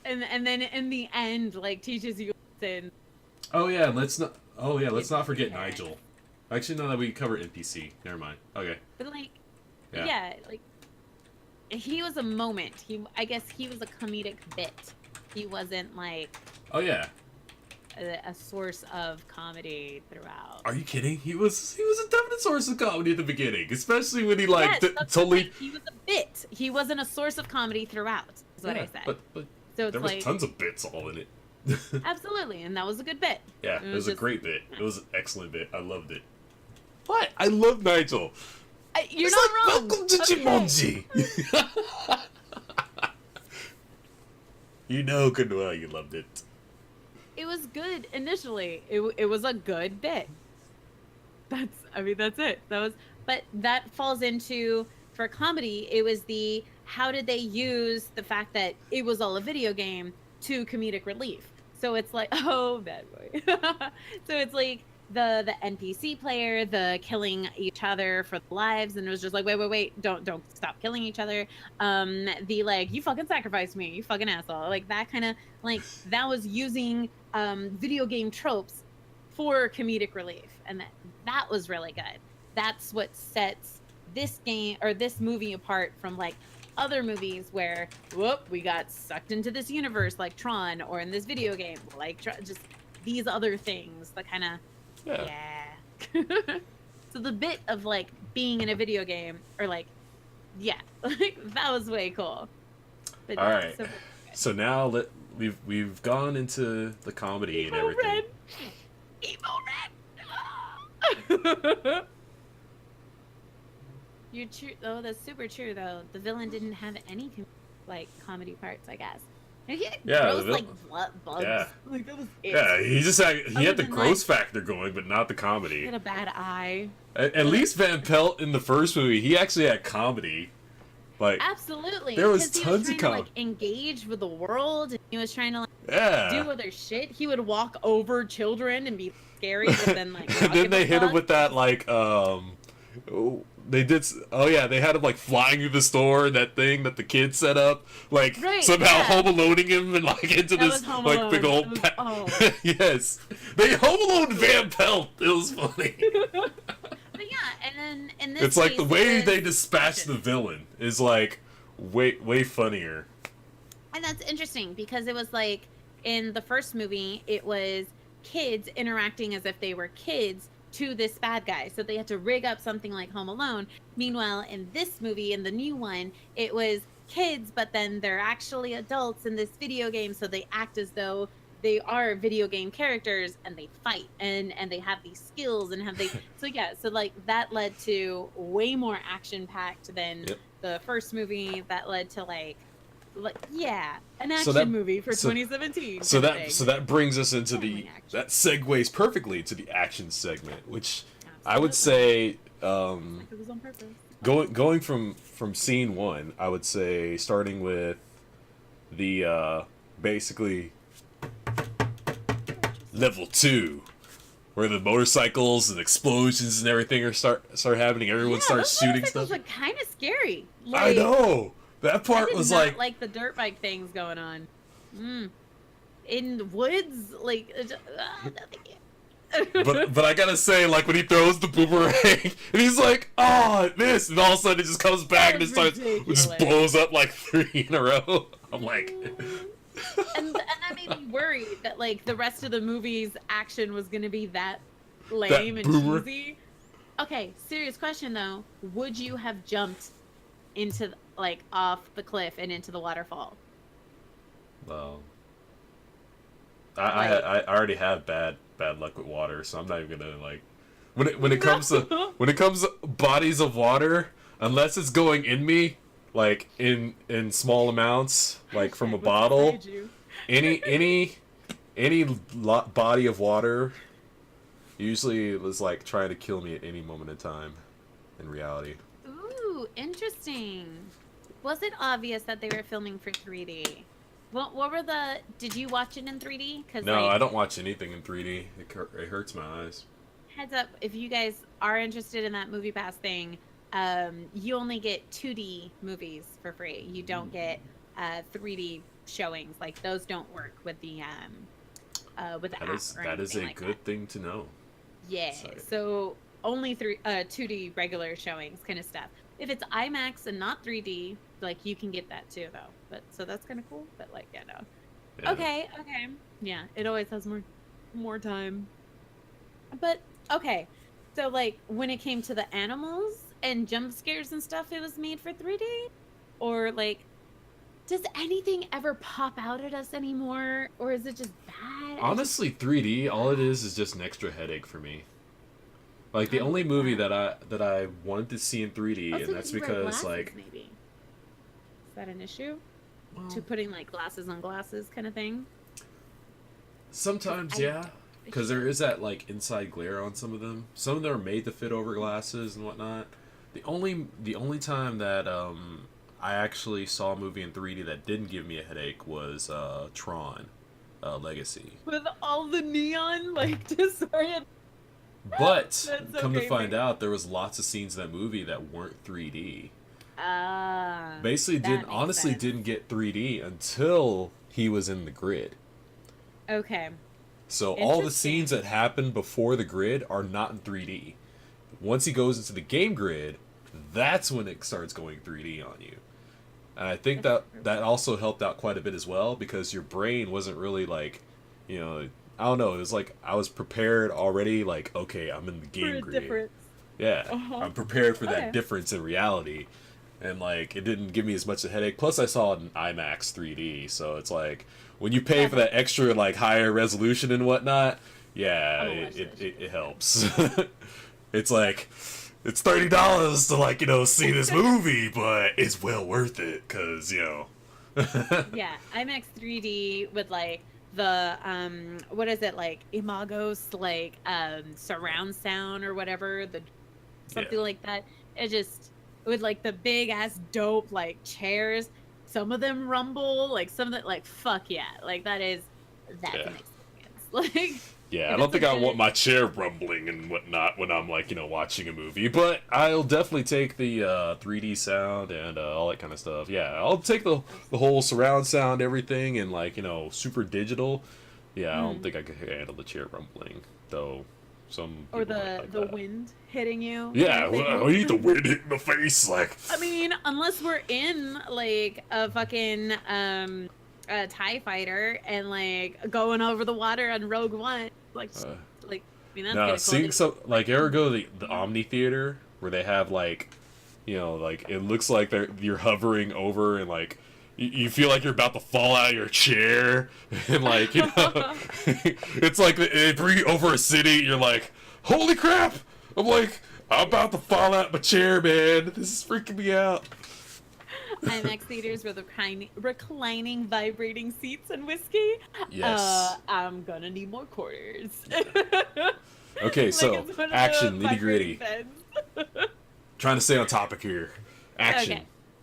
and then in the end like teaches you sin. Oh yeah, let's not forget Yeah. Nigel. Actually, no, that we covered NPC. Never mind. Okay. But like, Yeah. yeah, like he was a moment. I guess he was a comedic bit. He wasn't like Oh yeah. a source of comedy throughout. Are you kidding? He was a definite source of comedy at the beginning, especially when he like Yes, that's totally. he was a bit. He wasn't a source of comedy throughout. Is what I said. But so it's there was like tons of bits all in it. Absolutely, and that was a good bit. Yeah, it was a just- great bit. It was an excellent bit. I loved it. What? I love Nigel. You're It's not like, wrong. welcome to Okay. Jumanji. You know good and well you loved it. It was good initially. It was a good bit. That's it. But that falls into, for comedy, it was the how did they use the fact that it was all a video game to comedic relief. So it's like, oh, bad boy. So it's like the NPC player, the killing each other for the lives, and it was just like, wait, don't stop killing each other. The like, you fucking sacrificed me, you fucking asshole. Like that kind of, like, that was using video game tropes for comedic relief, and that was really good. That's what sets this game or this movie apart from like other movies where we got sucked into this universe like Tron, or in this video game like just these other things that kind of So the bit of like being in a video game, or like like that was way cool. But All right. so So now we've gone into the comedy and everything. Emo Red. You're true. Oh, that's super true though. The villain didn't have any like comedy parts, I guess. And he had gross like bugs. Yeah. Like that was it. Yeah, he just had the than, gross factor going, but not the He comedy. had a bad eye. At least Van Pelt in the first movie, he actually had comedy. Like Absolutely. there was 'cause he tons trying of to like engage with the world, and he was trying to like do other shit. He would walk over children and be scary, but then like and then they hit him with that like they did. Oh yeah, they had him like flying through the store. That thing that the kids set up, like somehow Home Aloneing him and like into That this was Home like Alone. big old. It was- Yes, they Home Alone Van Pelt. It was funny. But yeah, and then in this It's like case, the way it was they dispatch the action. villain is like way funnier. And that's interesting because it was like in the first movie, it was kids interacting as if they were kids to this bad guy. So they had to rig up something like Home Alone. Meanwhile, in this movie, in the new one, it was kids, but then they're actually adults in this video game. So they act as though they are video game characters, and they fight and they have these skills and have they. So yeah, so like that led to way more action packed than the first movie. That led to like an action movie for 2017. So that brings us into that segues perfectly to the action segment, which I would say it was on purpose. going from scene one, I would say starting with the basically level 2, where the motorcycles and explosions and everything start happening. Everyone starts shooting stuff. Like kind of scary. I know. That part was like the dirt bike things going on. In the woods, like. No, thank you. but I gotta say, like when he throws the boomerang and he's like, "Oh, this," and all of a sudden it just comes back and it just blows up like 3 in a row. I'm like. and that made me worried that like the rest of the movie's action was gonna be that lame and cheesy. Okay, serious question though: would you have jumped into like off the cliff and into the waterfall? Well, I already have bad luck with water, so I'm not even gonna like when it comes to bodies of water, unless it's going in me, like in small amounts, like from a bottle. Any body of water usually was like trying to kill me at any moment in time. In reality. Ooh, interesting. Was it obvious that they were filming for 3D? What were the? Did you watch it in 3D? Cause no, like, I don't watch anything in 3D. It hurts my eyes. Heads up, if you guys are interested in that Movie Pass thing, you only get 2D movies for free. You don't get 3D showings. Like those don't work with the app. That is a good thing to know. Yeah. So only 2D regular showings kind of stuff. If it's IMAX and not 3D, like you can get that too though. But so that's kind of cool. But like no. Yeah. Okay. Yeah, it always has more time. But okay, so like when it came to the animals and jump scares and stuff, it was made for 3D, or like Does anything ever pop out at us anymore, or is it just bad? Honestly, 3D, all it is just an extra headache for me. Like the only movie that I wanted to see in 3D, Also, and that's you wear because glasses, like, maybe. Is that an issue? well, To putting like glasses on glasses kind of thing? sometimes yeah, because there is that like inside glare on some of them. Some of them are made to fit over glasses and whatnot. The only time that I actually saw a movie in 3D that didn't give me a headache was Tron, Legacy. With all the neon, like, disorient. But That's so come to crazy. find out, there was lots of scenes in that movie that weren't 3D. Basically, that didn't makes honestly sense. didn't get 3D until he was in the grid. Okay. So all the Interesting. scenes that happen before the grid are not in 3D. Once he goes into the game grid, that's when it starts going 3D on you. And I think that also helped out quite a bit as well, because your brain wasn't really like, I don't know, it was like I was prepared already, like, okay, I'm in the game grid. Difference. Yeah, Uh-huh. I'm prepared for that Okay. difference in reality. And like, it didn't give me as much a headache. Plus, I saw it in IMAX 3D, so it's like when you pay for that extra like higher resolution and whatnot, yeah, I'm gonna watch that it helps. It's like it's $30 to like see this movie, but it's well worth it because Yeah, IMAX 3D with like the what is it, like Imagos, like surround sound or whatever, the something like that. It just with like the big ass dope like chairs. Some of them rumble, like some of that, like fuck yeah, like that's Yeah. an experience. Like Yeah, if I don't it's think a I good- want my chair rumbling and whatnot when I'm like watching a movie, but I'll definitely take the 3D sound and all that kind of stuff. Yeah, I'll take the whole surround sound, everything, and like super digital. Yeah, I don't think I could handle the chair rumbling though. Some or people might like the that. wind hitting you. Yeah, kind of thing. well, I need the wind hitting the face, like. I mean, unless we're in like a fucking a TIE fighter and like going over the water on Rogue One, like I mean that's No, gonna seeing cool. some like ever go to the Omni Theater where they have like, like it looks like you're hovering over and like you feel like you're about to fall out of your chair and like it's like they bring you over a city. You're like, holy crap! I'm about to fall out my chair, man. This is freaking me out. IMAX theaters with reclining, vibrating seats and whiskey. Yes. I'm gonna need more quarters. Okay, so it's one of action, the nitty gritty. vibrating beds. Trying to stay on topic here. Action.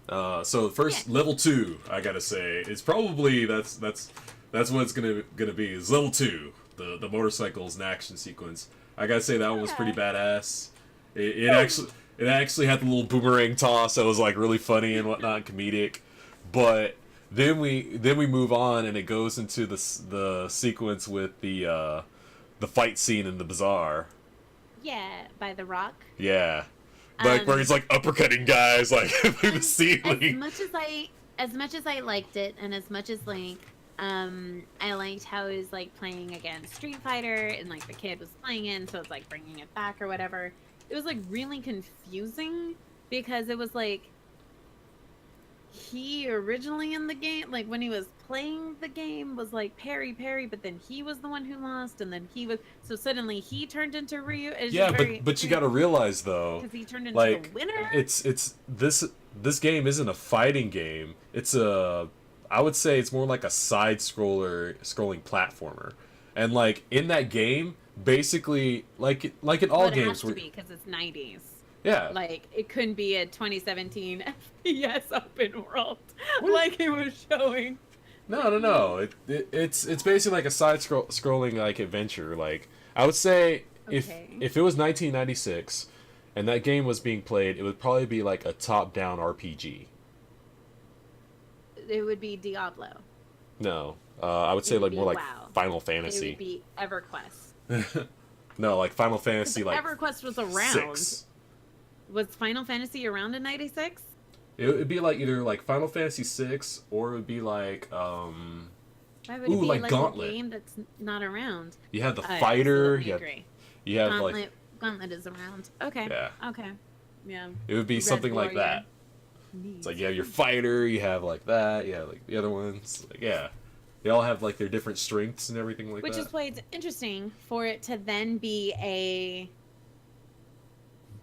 Okay. So first level 2, I gotta say, it's probably that's what it's gonna be is level 2, the motorcycles and action sequence. I gotta say that one was pretty badass. It actually had the little boomerang toss that was like really funny and whatnot, comedic. But then we move on and it goes into the sequence with the fight scene in the bazaar. Yeah, by The Rock. Yeah. Like where he's like uppercutting guys like through the As ceiling. much as I liked it, and as much as like I liked how it was like playing against Street Fighter, and like the kid was playing it, so it's like bringing it back or whatever. It was like really confusing because it was like he originally in the game, like when he was playing the game, was like parry, but then he was the one who lost, and then he was so suddenly he turned into Ryu. It's Yeah, just very, but you got to realize though, because he turned into like the winner. it's this game isn't a fighting game. It's I would say it's more like a side scrolling platformer. And like in that game, basically like in all Well, it games has to be because it's 90s. yeah. Like it couldn't be a 2017 FPS open world like it was showing. No. It's basically like a side scrolling like adventure. Like I would say Okay. if it was 1996 and that game was being played, it would probably be like a top-down RPG. It would be Diablo. No, I would say It would like more be like WoW. Final It Fantasy. would be EverQuest. No, like Final Fantasy like EverQuest was around. 6. Was Final Fantasy around in 96? It would be like either like Final Fantasy 6 or it would be like Why would it Ooh, be like like Gauntlet. a game that's not around? you have the I fighter, absolutely you have, agree. you have Gauntlet, like Gauntlet is around. Okay. Yeah. Okay. Yeah. it would be Red something like Warrior. that. It's like you have your fighter, you have like that, you have like the other ones. Like, yeah. They all have like their different strengths and everything like Which that. is why it's interesting for it to then be a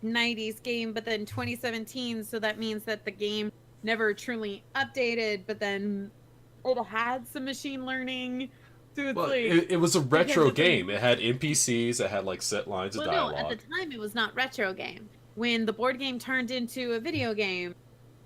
90s game, but then 2017. So that means that the game never truly updated, but then it had some machine learning. So it's Well, like, it was a retro it's like- game. It had NPCs. It had like set lines of well, no, dialogue. at the time it was not retro game. When the board game turned into a video game,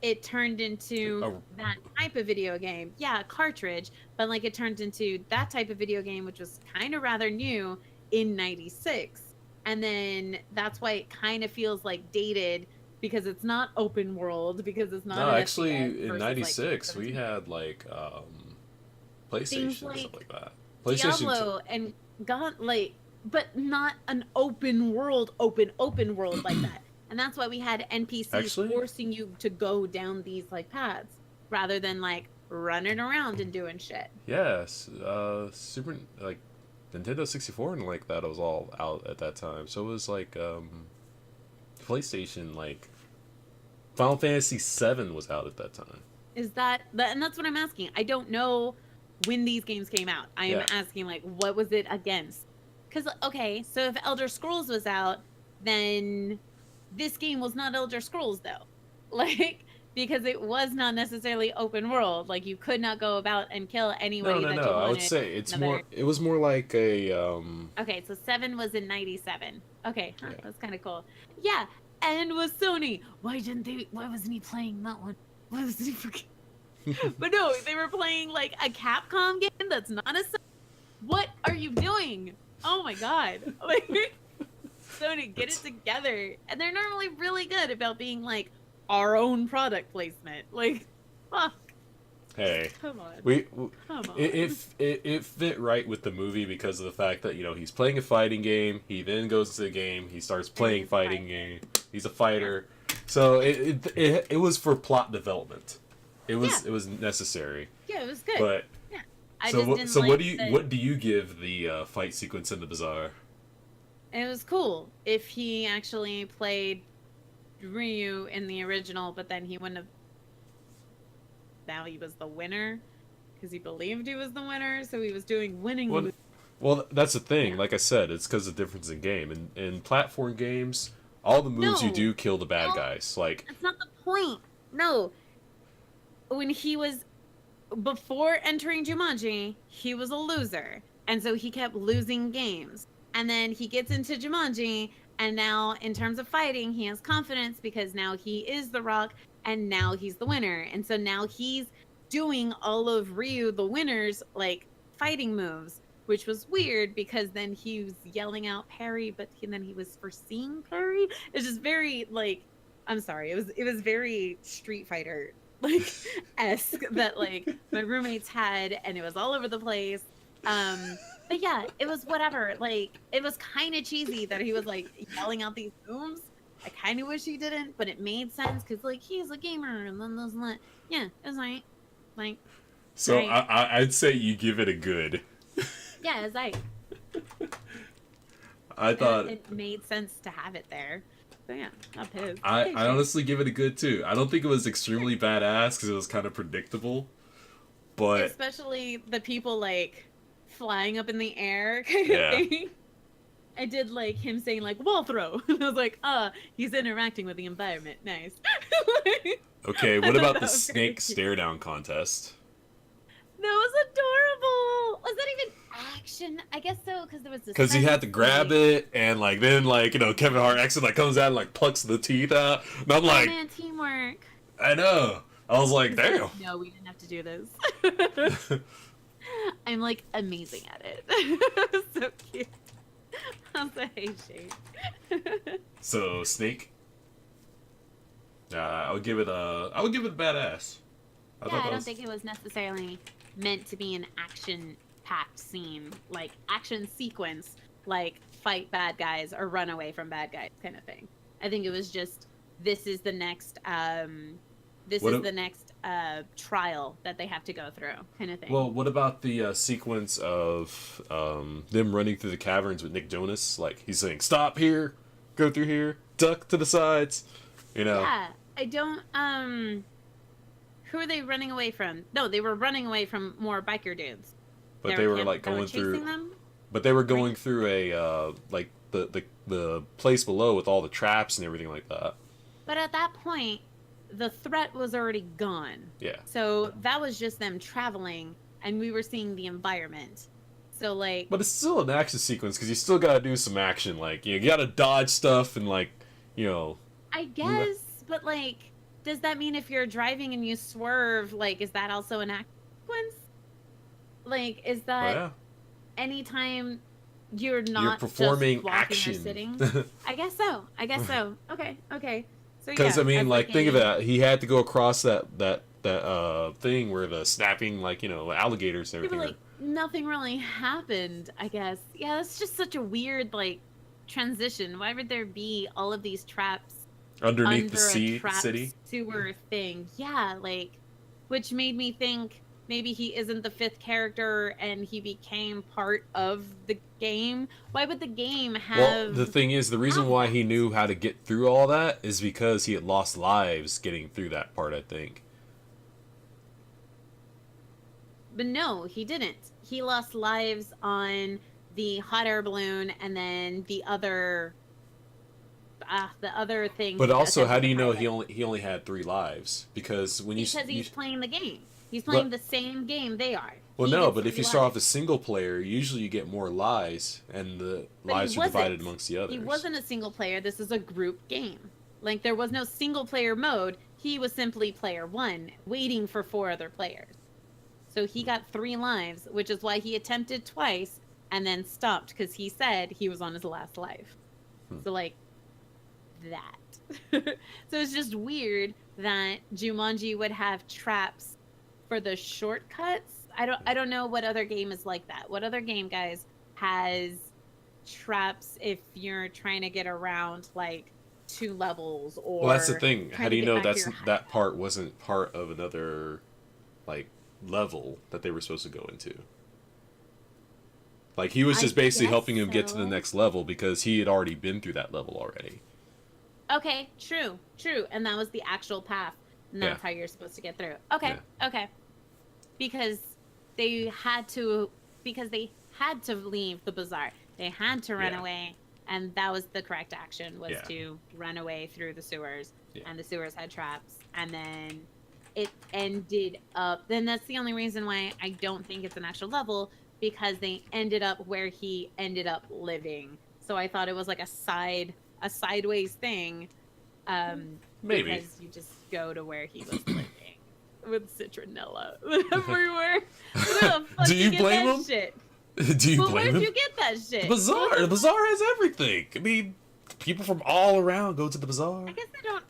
it turned into that type of video game. Yeah, a cartridge, but like it turned into that type of video game, which was kind of rather new in 96. And then that's why it kind of feels like dated, because it's not open world, because it's not No, an actually, FPS in versus, '96 like, we had like PlayStation and like stuff like that. PlayStation Diablo and God, like, but not an open world like that. And that's why we had NPCs Actually? forcing you to go down these like paths rather than like running around and doing shit. Yes, Super like Nintendo 64 and like that was all out at that time. So it was like PlayStation, like Final Fantasy 7 was out at that time. Is that and that's what I'm asking. I don't know when these games came out. I am asking like what was it against? Cuz okay, so if Elder Scrolls was out, then this game was not Elder Scrolls though. Like because it was not necessarily open world. Like you could not go about and kill anybody that you wanted. I would say it's more. It was more like a. Okay, so 7 was in 97. Okay, huh, Yeah. that's kind of cool. Yeah, and was Sony. Why wasn't he playing that one? Why was he freaking... But no, they were playing like a Capcom game that's not a. What are you doing? Oh my god! Like, Sony, get it together. And they're normally really good about being like our own product placement. Like, fuck. Hey, Come on. Come on. it fit right with the movie because of the fact that he's playing a fighting game. He then goes to the game. He starts playing fighting game. He's a fighter, so it was for plot development. It was necessary. Yeah, it was good. But yeah, I so just what, didn't so like what do you give the fight sequence in the bazaar? It was cool if he actually played Ryu in the original, but then he wouldn't have. Now he was the winner because he believed he was the winner, so he was doing winning. Well, that's the thing. Yeah. Like I said, it's because of the difference in game. In platform games, all the moves you do kill the bad guys. Like that's not the point. No, when he was before entering Jumanji, he was a loser, and so he kept losing games. And then he gets into Jumanji, and now in terms of fighting, he has confidence because now he is the Rock, and now he's the winner. And so now he's doing all of Ryu, the winner's, like, fighting moves, which was weird because then he was yelling out parry, but then he was foreseeing parry. It's just very, like, I'm sorry, it was very Street Fighter, like, esque that, like, my roommates had, and it was all over the place. But yeah, it was whatever. Like, it was kind of cheesy that he was like yelling out these moves. I kind of wish he didn't, but it made sense because like he's a gamer and then there's that. Yeah, it was right. Like, so, right. I'd say you give it a good. Yeah, it was like. I thought it made sense to have it there. So yeah, not pissed. I honestly give it a good too. I don't think it was extremely badass because it was kind of predictable, but especially the people like flying up in the air kind of thing. I did like him saying like wall throw. And I was like, he's interacting with the environment. Nice. okay, what about the snake stare down contest? That was adorable. Was that even action? I guess so, because there was this. Because he had to grab it, and like then like Kevin Hart actually like comes out and like plucks the teeth out, and I'm like, man, teamwork. I know. I was like, damn. No, we didn't have to do this. I'm like amazing at it. So cute. I was like, hey, Shane. So Snake. I would give it a badass. I don't think it was necessarily meant to be an action-packed scene, like action sequence, like fight bad guys or run away from bad guys kind of thing. I think it was just this is the next trial that they have to go through kind of thing. Well, what about the sequence of them running through the caverns with Nick Jonas? Like he's saying, "Stop here, go through here, duck to the sides." Yeah, I don't. Who are they running away from? No, they were running away from more biker dudes. But they were like that were going through. chasing them. But they were going through a like the place below with all the traps and everything like that. But at that point, the threat was already gone. Yeah. So that was just them traveling, and we were seeing the environment. So like. But it's still an action sequence because you still gotta do some action. Like you gotta dodge stuff and like I guess, but like, does that mean if you're driving and you swerve, like, is that also an action sequence? Like, is that anytime you're not performing just walking action or sitting? I guess so. Okay. So Because yeah, I mean, like, think of a- that. He had to go across that thing where the snapping, like, alligators and Yeah, but, everything. like, nothing really happened, I guess. Yeah, that's just such a weird, like, transition. Why would there be all of these traps Underneath under the sea a trap city. sewer thing? Yeah, like, which made me think maybe he isn't the fifth character and he became part of the game. Why would the game have? Well, the thing is, the reason why he knew how to get through all that is because he had lost lives getting through that part, I think. But no, he didn't. He lost lives on the hot air balloon and then the other thing. But he also, how do you know attempted to he only had 3 lives? Because when Because you he's playing the game. He's playing the same game they are. well, He no, gets but if 3 you start off lives. as single player, usually you get more lives, and the But lives he are divided wasn't. amongst the others. He wasn't a single player. This is a group game. Like, there was no single player mode. He was simply player 1, waiting for 4 other players. So he got 3 lives, which is why he attempted twice and then stopped because he said he was on his last life. So, like, that. So it's just weird that Jumanji would have traps for the shortcuts. I don't know what other game is like that. What other game, guys, has traps if you're trying to get around like 2 levels or? Well, that's the thing. trying How do to you get know back to your that part wasn't part of another, like, level that they were supposed to go into? Like, he was just basically helping him get to the next level because he had already been through that level already. Okay, true. And that was the actual path. And that's how you're supposed to get through. Okay. Because they had to leave the bazaar. They had to run away, and that was the correct action, was to run away through the sewers. And the sewers had traps. And then it ended up, then that's the only reason why I don't think it's an actual level, because they ended up where he ended up living. So I thought it was like a sideways thing. Maybe. Because you just go to where he was living with citronella everywhere. Where the fuck Do you get blame that him? Shit? Do you blame him? Where'd you get that shit? The bazaar has everything. I mean, people from all around go to the bazaar. I guess they don't.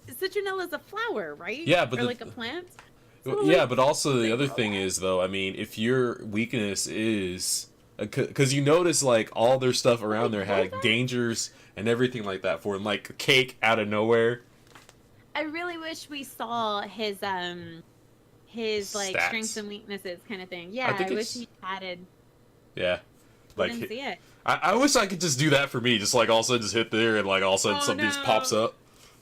Citronella's a flower, right? Yeah, but or like a plant. So yeah, like, but also the other thing is, though, I mean, if your weakness is, because you notice like all their stuff around there had dangers and everything like that for him, like cake out of nowhere. I really wish we saw his like Stats. strengths and weaknesses kind of thing. Yeah, I wish he added. Yeah, like Didn't see it. I wish I could just do that for me, just like all of a sudden just hit there and like all of a sudden something just pops up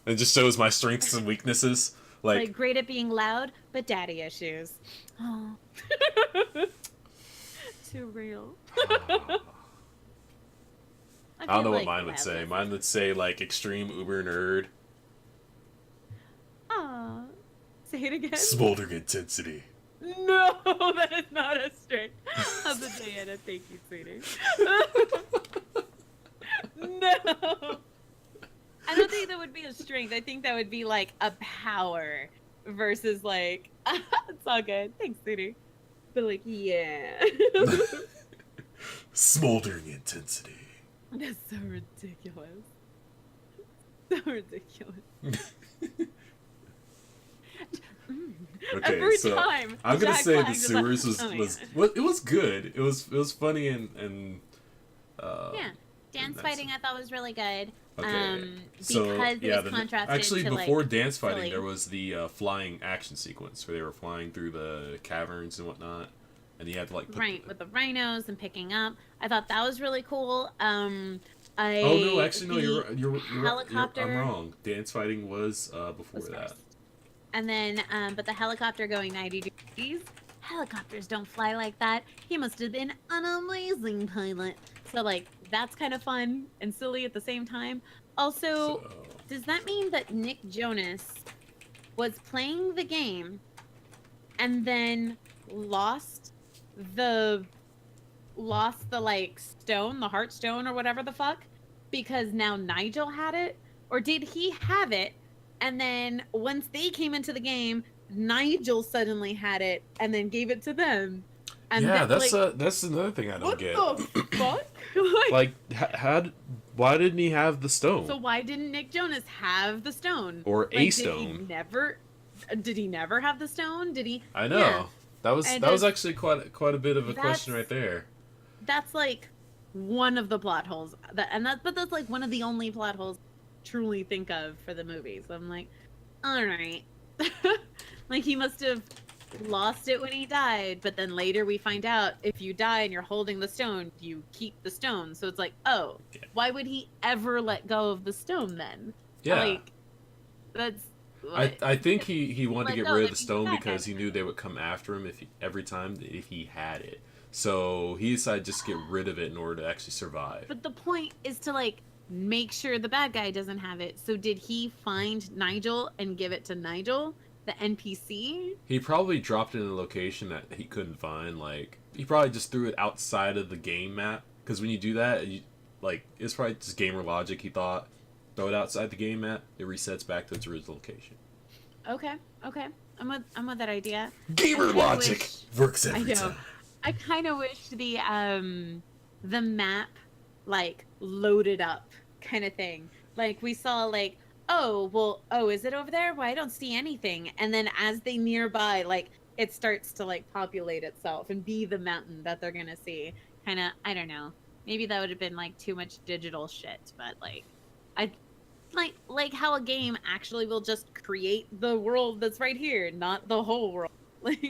and just shows my strengths and weaknesses. Like great at being loud, but daddy issues. Oh. Too real. I don't know what mine would say. Mine would say like extreme uber nerd. Aw. Say it again. Smoldering intensity. No, that is not a strength of the Diana. Thank you, sweetie. No. I don't think that would be a strength. I think that would be like a power versus like, it's all good. Thanks, sweetie. But like, yeah. Smoldering intensity. That's so ridiculous. So ridiculous. Okay, Every so time I'm gonna Jack say the Black is sewers like, was it was good. It was funny and yeah, dance fighting I thought was really good. Okay. So because yeah, it was contrasted actually to, before like, dance fighting, silly. there was the flying action sequence where they were flying through the caverns and whatnot, and you had to like put Right, with the rhinos and picking up. I thought that was really cool. Oh no, actually no, you're helicopter I'm wrong. Dance fighting was before was that. first. And then, but the helicopter going 90 degrees. Helicopters don't fly like that. He must have been an amazing pilot. So, like, that's kind of fun and silly at the same time. Also, So does that mean that Nick Jonas was playing the game and then lost the like stone, the heart stone or whatever the fuck, because now Nigel had it? Or did he have it and then once they came into the game, Nigel suddenly had it and then gave it to them? And yeah, then, that's another thing I don't what get. the fuck? Like, why didn't he have the stone? So why didn't Nick Jonas have the stone? Or like, a stone? Did he never have the stone? Did he? I know. Yeah. That was And that was actually quite a bit of a question right there. That's like one of the plot holes but that's like one of the only plot holes I truly think of for the movie. So I'm like, all right. Like, he must have lost it when he died, but then later we find out if you die and you're holding the stone, you keep the stone. So it's like, oh, why would he ever let go of the stone then? Yeah. Like, that's I think he wanted to Let get go, rid of that the means stone bad because guy. he knew they would come after him every time if he had it. So he decided just to get rid of it in order to actually survive. But the point is to, like, make sure the bad guy doesn't have it. So did he find Nigel and give it to Nigel, the NPC? He probably dropped it in a location that he couldn't find. Like, he probably just threw it outside of the game map. Because when you do that, it's probably just gamer logic. He thought, throw it outside the game map, it resets back to its original location. Okay. I'm with that idea. Gamer I kinda logic wish- works I every know. time. I kind of wish the map, like, loaded up kind of thing. Like, we saw, like, is it over there? Well, I don't see anything. And then as they nearby, like, it starts to, like, populate itself and be the mountain that they're gonna see. Kind of, I don't know. Maybe that would have been, like, too much digital shit, but, like, I like how a game actually will just create the world that's right here, not the whole world. Like,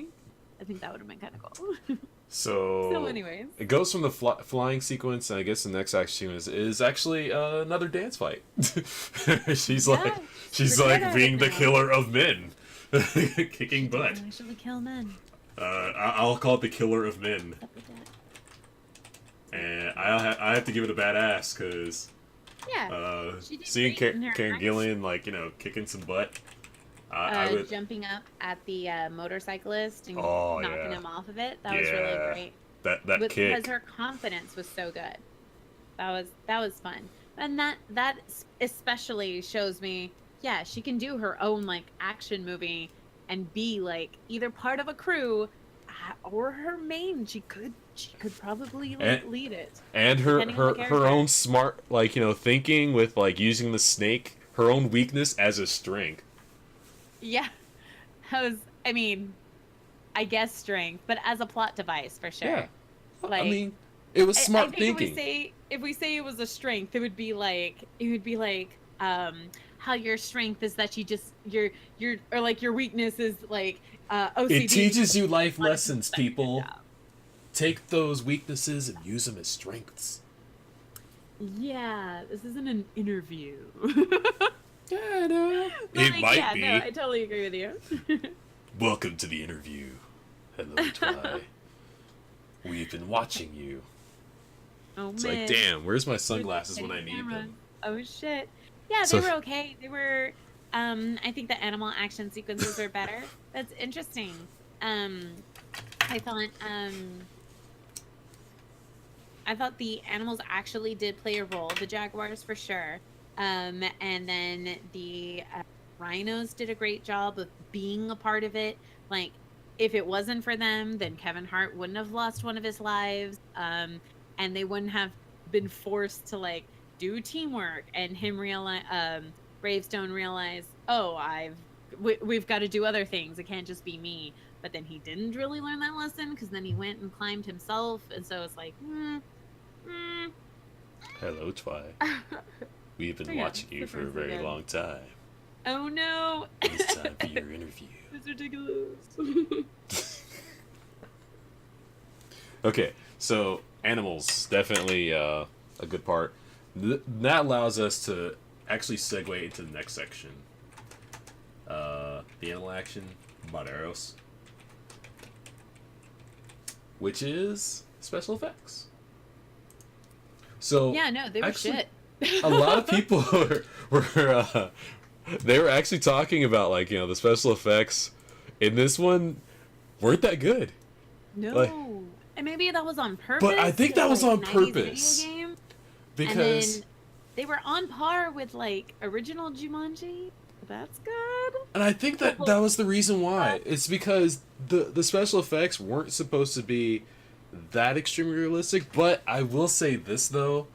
I think that would have been kind of cool. So anyways, it goes from the flying sequence, and I guess the next action is actually another dance fight. she's Yeah, she's we're good like at being it the now. killer of men, kicking butt. I actually kill men. I'll call it the killer of men, and I have to give it a badass because Yeah. She did seeing great in her Karen act. Gillian kicking some butt. I would. Jumping up at the motorcyclist and Oh, knocking yeah. him off of it. That was really Yeah. great. That Because kick. her confidence was so good. That was fun. And that especially shows me, yeah, she can do her own, like, action movie and be, like, either part of a crew or her main. She could probably, like, lead it. And depending on the her character. own smart, thinking with, using the snake, her own weakness as a strength. Yeah. I mean, I guess strength, but as a plot device for sure. Yeah. Like, I mean, it was smart I think thinking. if we say it was a strength, it would be like how your strength is that your weakness is like OCD. It teaches you life Like, lessons, like, people. yeah. Take those weaknesses and use them as strengths. Yeah, this isn't an interview. Yeah, I know. But, It like, might yeah, be. No, I totally agree with you. Welcome to the interview. Hello, Twy. We've been watching you. Oh, It's man. like, damn, where's my sunglasses when I Steady need camera. them? Oh shit. Yeah, So- they were okay. They were I think the animal action sequences are better. That's interesting. I thought the animals actually did play a role, the jaguars for sure. And then the rhinos did a great job of being a part of it. Like, if it wasn't for them, then Kevin Hart wouldn't have lost one of his lives. And they wouldn't have been forced to, like, do teamwork. And him Gravestone realize, oh, we've got to do other things. It can't just be me. But then he didn't really learn that lesson because then he went and climbed himself. And so it's like, Hello, Twy. We've been Yeah, watching you the for a first very again. long time. oh no. It's time for your interview. It's ridiculous. Okay, so animals definitely a good part. That allows us to actually segue into the next section. The animal action, Maderos, which is special effects. So Yeah, no, they were actually, shit. a lot of people they were actually talking about like the special effects in this one weren't that good. No. Like, And maybe that was on purpose. but I think that was like, on 90s purpose Video game. because And then they were on par with like original Jumanji. That's good. and I think that was the reason why. It's because the special effects weren't supposed to be that extremely realistic. But I will say this though.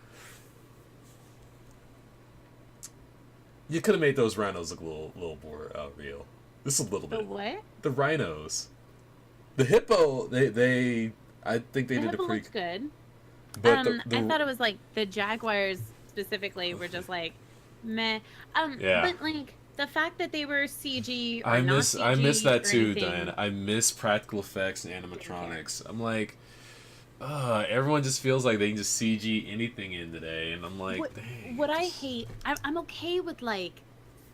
You could have made those rhinos look a little more real. Just a little The bit. what? The rhinos. The hippo, they I think they The did a hippo pretty looked good. but I thought it was like the jaguars specifically were just like meh. Yeah. But like the fact that they were CG or I not miss CG that or too, anything, Diana. I miss practical effects and animatronics. I'm like, everyone just feels like they can just CG anything in today, and I'm like, dang. What I hate, I'm okay with like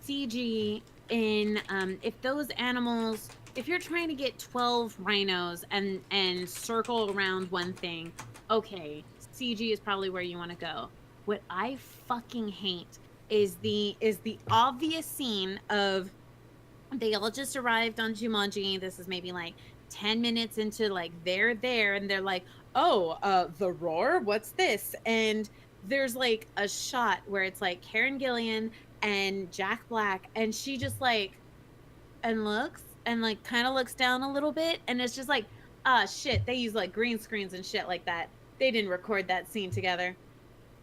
CG in if those animals, if you're trying to get 12 rhinos and circle around one thing, okay, CG is probably where you want to go. What I fucking hate is the obvious scene of they all just arrived on Jumanji. This is maybe like 10 minutes into like they're there and they're like, oh, the roar, what's this? And there's like a shot where it's like Karen Gillian and Jack Black, and she just like and looks and like kind of looks down a little bit, and it's just like, ah, shit, they use like green screens and shit like that. They didn't record that scene together.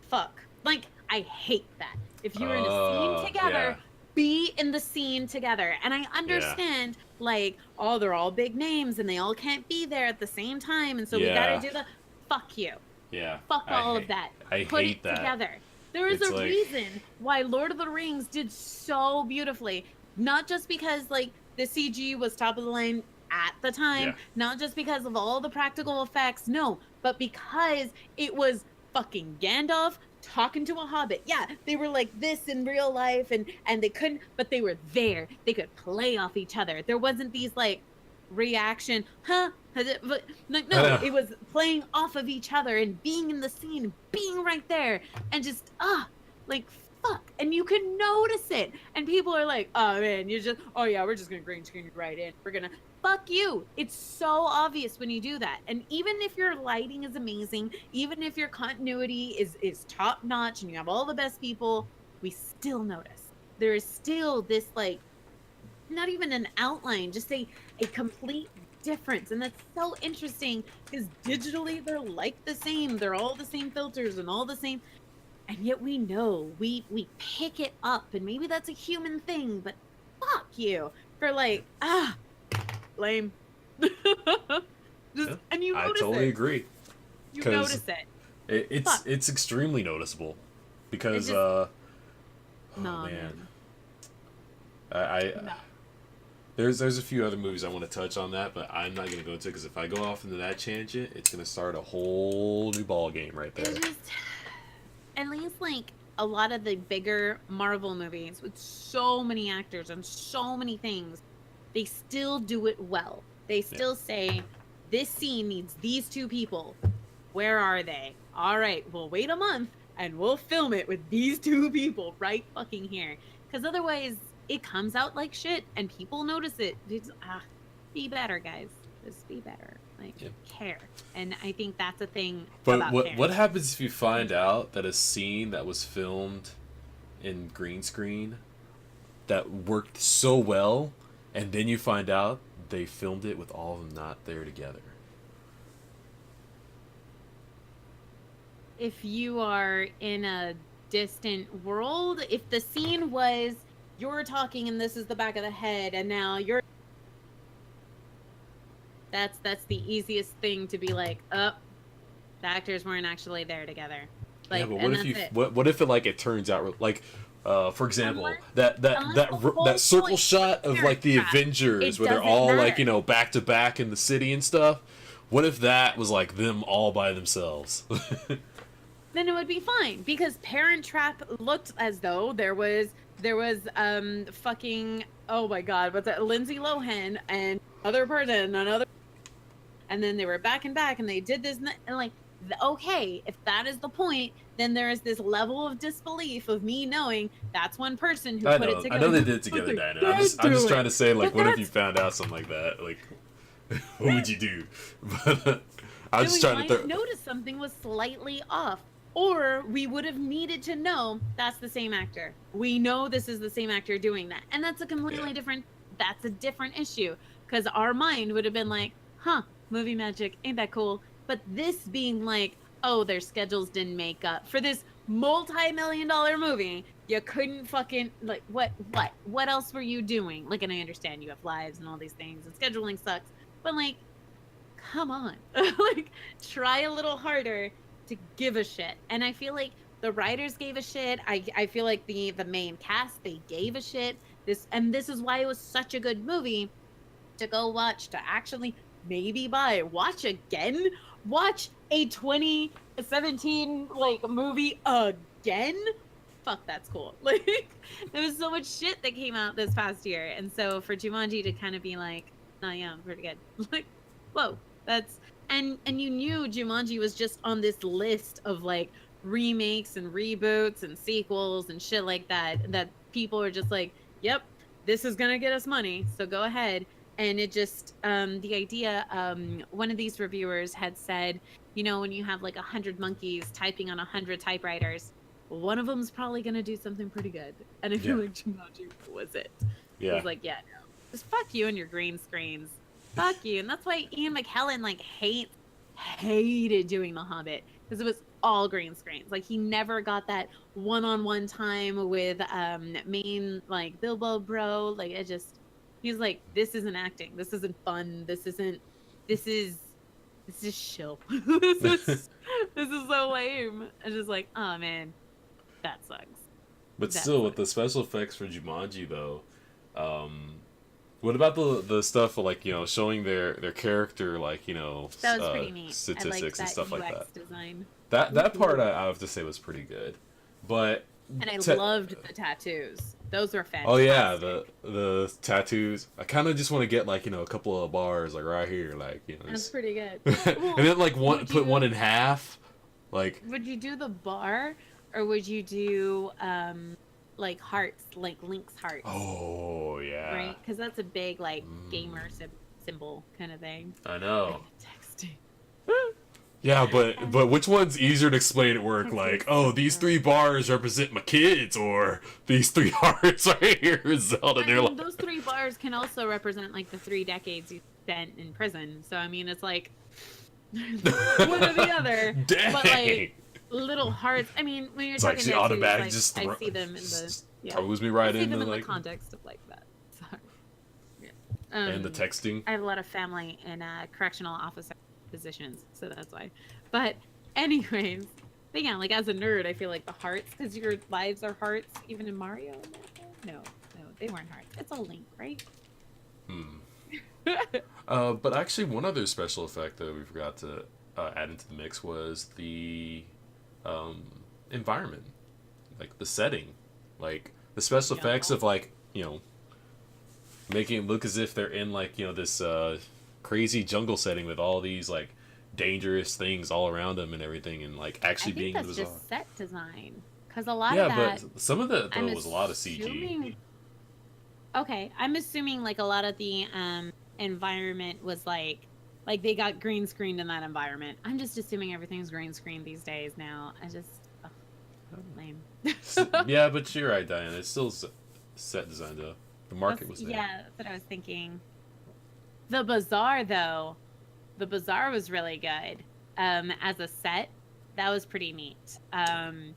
Fuck. Like, I hate that. If you were in a scene together, yeah. be in the scene together. And I understand, like, oh, they're all big names and they all can't be there at the same time, and so we gotta do the fuck you. Yeah. Fuck all of that. I Put hate it that. together. There is a reason why Lord of the Rings did so beautifully. Not just because like the CG was top of the line at the time, not just because of all the practical effects, no, but because it was fucking Gandalf talking to a hobbit. Yeah, they were like this in real life and they couldn't, but they were there. They could play off each other. There wasn't these like reaction, but like no, it was playing off of each other and being in the scene, being right there, and just like fuck, and you can notice it. And people are like, oh man, you're just, oh yeah, we're just gonna green screen it right in. We're gonna fuck you. It's so obvious when you do that. And even if your lighting is amazing, even if your continuity is top notch and you have all the best people, we still notice. There is still this like, not even an outline, just a complete difference. And that's so interesting because digitally they're like the same. They're all the same filters and all the same. And yet we know, we pick it up, and maybe that's a human thing, but fuck you for like, lame. And you notice I totally it. agree. You notice it. It's extremely noticeable because just, oh no, man. No. There's a few other movies I want to touch on that, but I'm not gonna go into it because if I go off into that tangent, it's gonna start a whole new ball game right there. It's just, at least like a lot of the bigger Marvel movies with so many actors and so many things, they still do it well. They still say, this scene needs these two people. Where are they? All right, we'll wait a month and we'll film it with these two people right fucking here. Because otherwise, it comes out like shit and people notice it. It's, be better, guys. Just be better. Like, care. And I think that's a thing. But what happens if you find out that a scene that was filmed in green screen that worked so well, and then you find out they filmed it with all of them not there together? If you are in a distant world, if the scene was you're talking and this is the back of the head and now you're, that's the easiest thing to be like, the actors weren't actually there together. Like, but what if it like it turns out like for example, that circle shot of like the Avengers where they're all like back to back in the city and stuff. What if that was like them all by themselves? Then it would be fine, because Parent Trap looked as though there was fucking, oh my god, what's that, Lindsay Lohan and another person, and then they were back and back, and they did this, and like, okay, if that is the point, then there is this level of disbelief of me knowing that's one person who put it together. I know they did it together, Diana. I'm just trying to say, like, what if you found out something like that? Like, what would you do? But I was just trying to notice something was slightly off. Or we would have needed to know that's the same actor. We know this is the same actor doing that. And that's a completely different issue. Because our mind would have been like, huh, movie magic, ain't that cool? But this being like, oh, their schedules didn't make up. For this multi-million-dollar movie, you couldn't fucking, like, what else were you doing? Like, and I understand you have lives and all these things, and scheduling sucks. But, like, come on. Like, try a little harder to give a shit. And I feel like the writers gave a shit. I feel like the main cast, they gave a shit. This is why it was such a good movie to go watch, to actually maybe watch again, watch a 2017 like movie again. Fuck, that's cool. Like, there was so much shit that came out this past year, and so for Jumanji to kind of be like, oh yeah, pretty good. Like, whoa, that's. And you knew Jumanji was just on this list of like remakes and reboots and sequels and shit like that, that people are just like, yep, this is gonna get us money, so go ahead. And it just, the idea, one of these reviewers had said, you know, when you have like 100 monkeys typing on 100 typewriters, one of them's probably gonna do something pretty good. And I feel like Jumanji was it. Yeah. It was like, yeah, no, just fuck you and your green screens. Fuck you. And that's why Ian McKellen like hated doing The Hobbit, because it was all green screens. Like, he never got that one-on-one time with main like Bilbo bro. Like, it just, he's like, this isn't acting, this isn't fun, this is shill. this is so lame. It's just like, oh man, that sucks. But still, with the special effects for Jumanji though, what about the stuff of, like, you know, showing their character, like, you know, that was pretty neat. statistics and stuff UX like that. Design. That part I have to say was pretty good. But and I loved the tattoos. Those were fantastic. Oh yeah, the tattoos. I kind of just want to get, like, you know, a couple of bars, like, right here, like, you know. That's pretty good. And then like one in half, like. Would you do the bar, or would you do like hearts, like Link's hearts? Oh yeah. Right, because that's a big like gamer symbol kind of thing. I know. Texting. Yeah, but which one's easier to explain at work? Like, oh, these 3 bars represent my kids, or these 3 hearts right here is Zelda. I mean, those 3 bars can also represent like the 3 decades you spent in prison. So I mean, it's like one or the other. Dang. But like little hearts. I mean, when you're It's talking like she tattoos, automatic like, just I see them in the throws me right I see into them in like the context of like that. Sorry. Yeah. And the texting. I have a lot of family in correctional officer positions, so that's why. But anyways, but yeah, like as a nerd, I feel like the hearts, because your lives are hearts, even in Mario. No, they weren't hearts. It's all Link, right? But actually, one other special effect that we forgot to add into the mix was the environment, like the setting, like the special effects of, like, you know, making it look as if they're in, like, you know, this crazy jungle setting with all these like dangerous things all around them and everything, and like actually being that's bizarre. just set design, because a lot of that. But some of that though was a lot of CG. Okay, I'm assuming like a lot of the environment was like they got green screened in that environment. I'm just assuming everything's green screened these days now. I just lame. Yeah, but you're right, Diana. It's still set design though. The market was there. Yeah, that's what I was thinking. The bazaar though, the bazaar was really good. As a set, that was pretty neat. And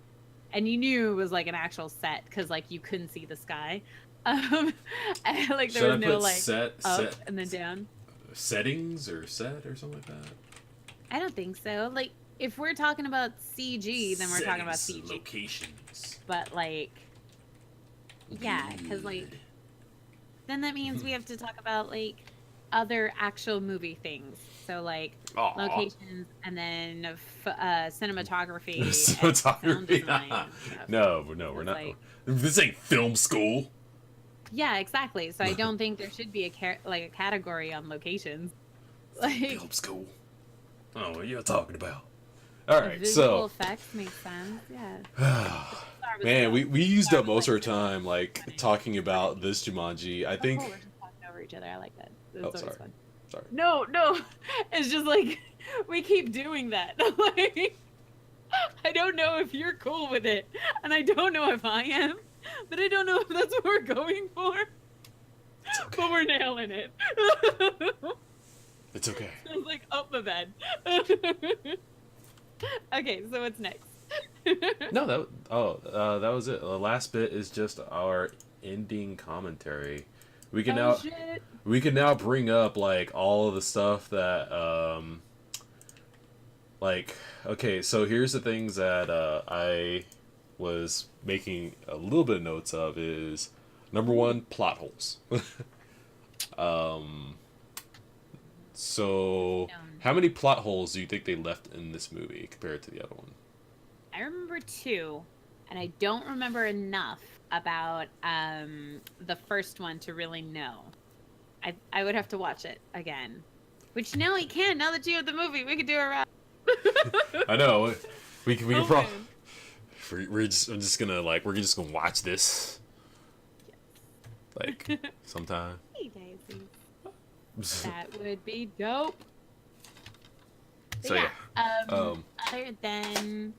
you knew it was like an actual set because like you couldn't see the sky. And, like there was no like up and then down. Settings or set or something like that. I don't think so. Like if we're talking about CG, then we're talking about CG. Locations. But like, yeah, because like, then that means we have to talk about like other actual movie things. So like Aw. locations and then cinematography and sound Cinematography. design and stuff. No, So we're it's not. like, This ain't film school. yeah, exactly. So I don't think there should be a category on locations. Like Film school. Oh, what you're talking about? All right, visual so effects makes sense. Yeah. man, we used up most of our Pixar was time like funny. talking about this Jumanji. I Oh, think. cool. We're just talking over each other. I like that. It's Oh, always sorry. fun. Sorry. No, no. It's just like we keep doing that. Like, I don't know if you're cool with it, and I don't know if I am, but I don't know if that's what we're going for. But we're nailing it. It's okay. I was like, up the bed. Okay, so what's next? No, that was it. The last bit is just our ending commentary. We can now Shit. we can now bring up like all of the stuff that like okay, so here's the things that I was making a little bit of notes of is number one, plot holes. um so how many plot holes do you think they left in this movie compared to the other one? I remember 2, and I don't remember enough about the first one to really know. I would have to watch it again, which now we can. Now that you have the movie, we could do a wrap. I know. We can Oh, probably man. we're just gonna watch this like sometime. Hey, Daisy. That would be dope. But So yeah. Other than,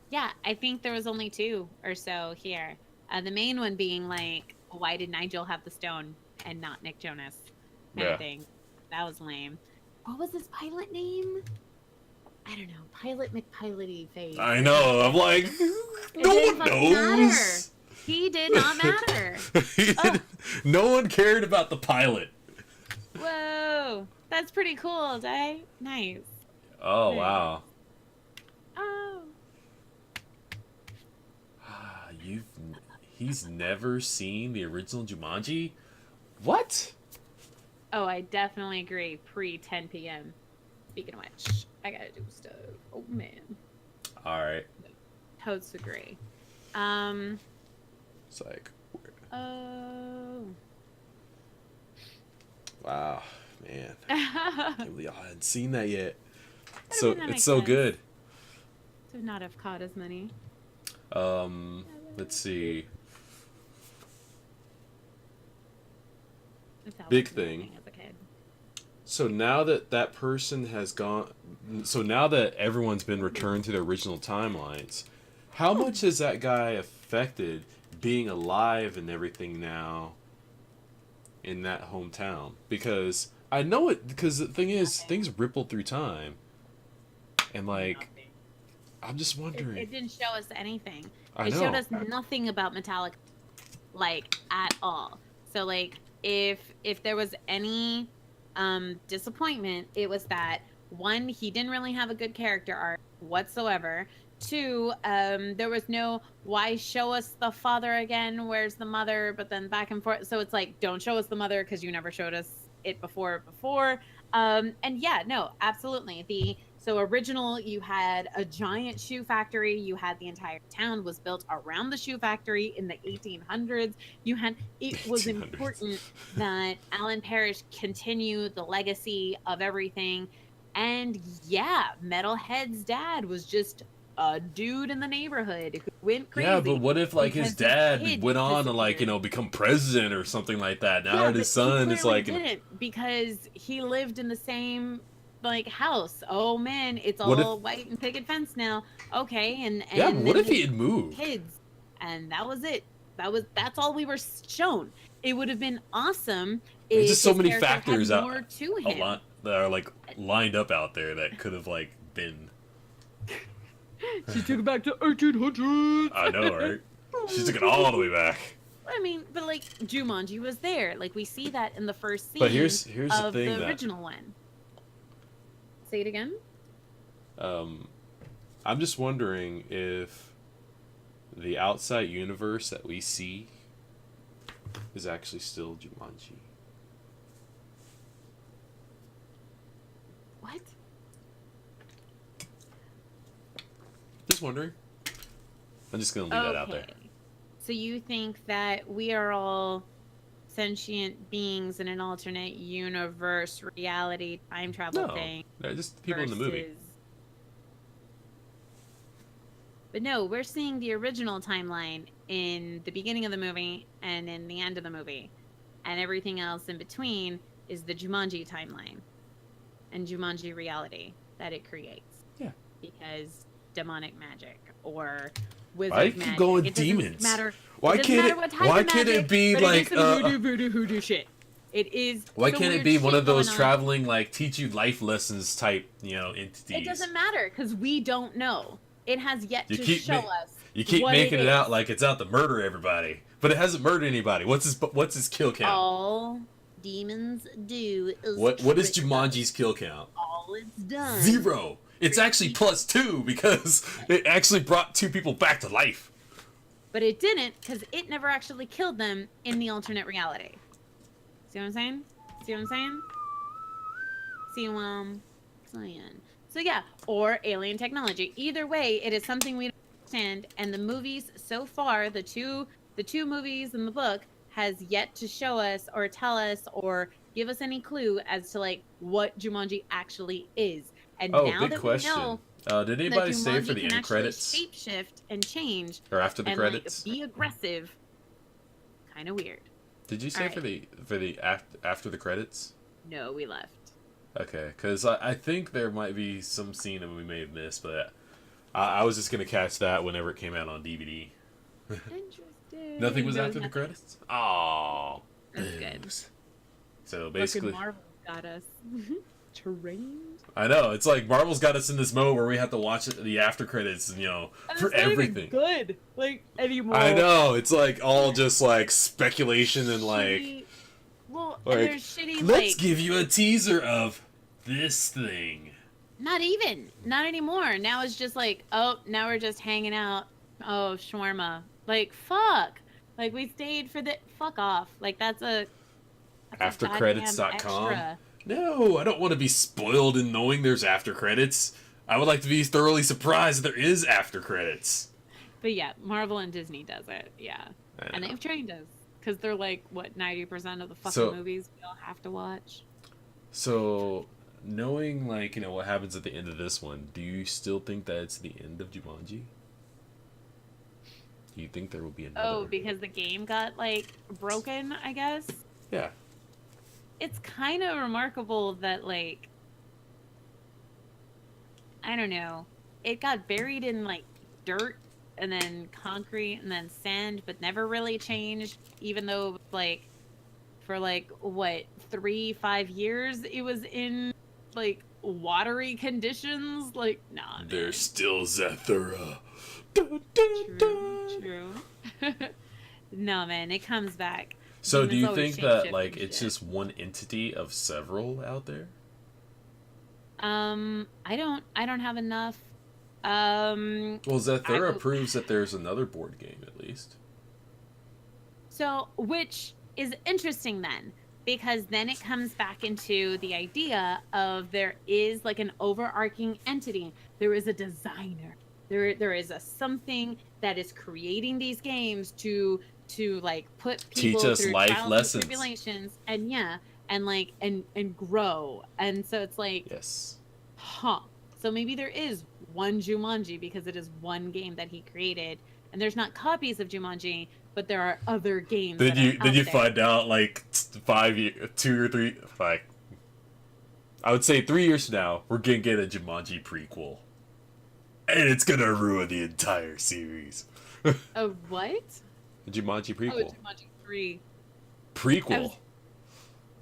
yeah, I think there was only 2 or so here. The main one being like, why did Nigel have the stone and not Nick Jonas? Kind of thing. That was lame. What was his pilot name? I don't know. Pilot McPilot-y face. I know. I'm like, no one knows. Matter. He did not matter. No one cared about the pilot. Whoa, that's pretty cool, Day. Nice. Oh Very wow. Oh. He's never seen the original Jumanji? What? Oh, I definitely agree. Pre 10 p.m. Speaking of which, I gotta do stuff. Oh man. All right. Totes agree. It's like, Oh. wow, man. I can't believe I hadn't seen that yet. That So makes it's so sense. good. To not have caught as many. Let's see. If that Big was thing. annoying as a kid. So now that that person has gone, so now that everyone's been returned to their original timelines, how much has that guy affected being alive and everything now in that hometown? Because I know it, because the thing is, things ripple through time. And like, I'm just wondering. It didn't show us anything. I It know. showed us nothing about Metallica, like, at all. So, like, if there was any disappointment, it was that, 1, he didn't really have a good character arc whatsoever. 2, there was no, why show us the father again? Where's the mother? But then back and forth. So it's like, don't show us the mother because you never showed us it before. And yeah, no, absolutely. So original, you had a giant shoe factory. You had the entire town was built around the shoe factory in the 1800s. It was 1800s. important that Alan Parrish continue the legacy of everything. And yeah, Metalhead's dad was just a dude in the neighborhood who went crazy. Yeah, but what if like his because dad kid went on to like, disappeared. become president or something like that? Now Yeah, that but his son he is clearly like, didn't, because he lived in the same like house. Oh man, it's What all white and picket fence now. Okay, and yeah, but what then if he had moved? kids, and that was it. That's all we were shown. It would have been awesome if There's just so his many character factors had out more to a him. lot that are like lined up out there that could have like been. She took it back to 1800s. I know, right? She took it all the way back. I mean, but like Jumanji was there. Like we see that in the first scene But here's the of thing the that original one. Say it again. I'm just wondering if the outside universe that we see is actually still Jumanji. What? Just wondering. I'm just gonna leave that out there. So you think that we are all sentient beings in an alternate universe, reality, time travel No, thing? they're just people in the movie. But no, we're seeing the original timeline in the beginning of the movie and in the end of the movie. And everything else in between is the Jumanji timeline and Jumanji reality that it creates. Yeah. Because demonic magic or wizard Why magic. keep going It doesn't demons? matter. Why can't it be but like it is some hoodoo shit? It is. Why some can't it weird be one shit of those going on. traveling like teach you life lessons type, entities? It doesn't matter because we don't know. It has yet to show us. You keep what making it is. out like it's out to murder everybody, but it hasn't murdered anybody. What's his kill count? All demons do is What is trick Jumanji's us. kill count? All it's done. 0. It's actually +2 because it actually brought 2 people back to life. But it didn't because it never actually killed them in the alternate reality. See what I'm saying? See what I'm saying? See what I'm saying? So yeah, or alien technology. Either way, it is something we don't understand. And the movies so far, the two movies in the book, has yet to show us or tell us or give us any clue as to like what Jumanji actually is. And now big that question. we know Did anybody that stay for Jumanji the can end actually credits shapeshift and change or after the and credits? like, be aggressive, kind of weird. Did you stay for the after the credits? No, we left. Okay, because I think there might be some scene that we may have missed, but I was just gonna catch that whenever it came out on DVD. Interesting. Nothing was There after the nothing. credits. Oh, That's good. So basically, Fucking Marvel got us trained. I know it's like Marvel's got us in this mode where we have to watch the after credits, And for it's not even everything. good, like anymore. I know it's like all just like speculation and like. Shitty- well, Like, and there's shitty let's like. give you a teaser of this thing. Not anymore. Now it's just like, oh, now we're just hanging out. Oh, shawarma. Like, fuck. Like, we stayed for the fuck off. Like, that's a Aftercredits.com. extra. No, I don't want to be spoiled in knowing there's after credits. I would like to be thoroughly surprised that there is after credits. But yeah, Marvel and Disney does it. Yeah, and they've trained us because they're like what 90% of the fucking movies we all have to watch. So, knowing like what happens at the end of this one, do you still think that it's the end of Jumanji? Do you think there will be another? Oh, because the game got like broken, I guess. Yeah. It's kind of remarkable that like I don't know, it got buried in like dirt and then concrete and then sand, but never really changed. Even though like for like what 3-5 years it was in like watery conditions. Like nah. Man. There's still Zathura. True. No man, it comes back. So Demons do you always think that shape-shift like and it's shit. just one entity of several out there? I don't have enough. Well, Zathura proves that there's another board game at least. So, which is interesting then, because then it comes back into the idea of there is like an overarching entity. There is a designer. There is a something that is creating these games to like put people Teach us through life trials and lessons. tribulations and and like and grow. And so it's like, Yes. huh. So maybe there is one Jumanji because it is one game that he created, and there's not copies of Jumanji, but there are other games. Did that you there. find out like 2 or 3 like I would say 3 years from now we're gonna get a Jumanji prequel, and it's gonna ruin the entire series. A what? A Jumanji Oh, prequel. Jumanji 3. Prequel.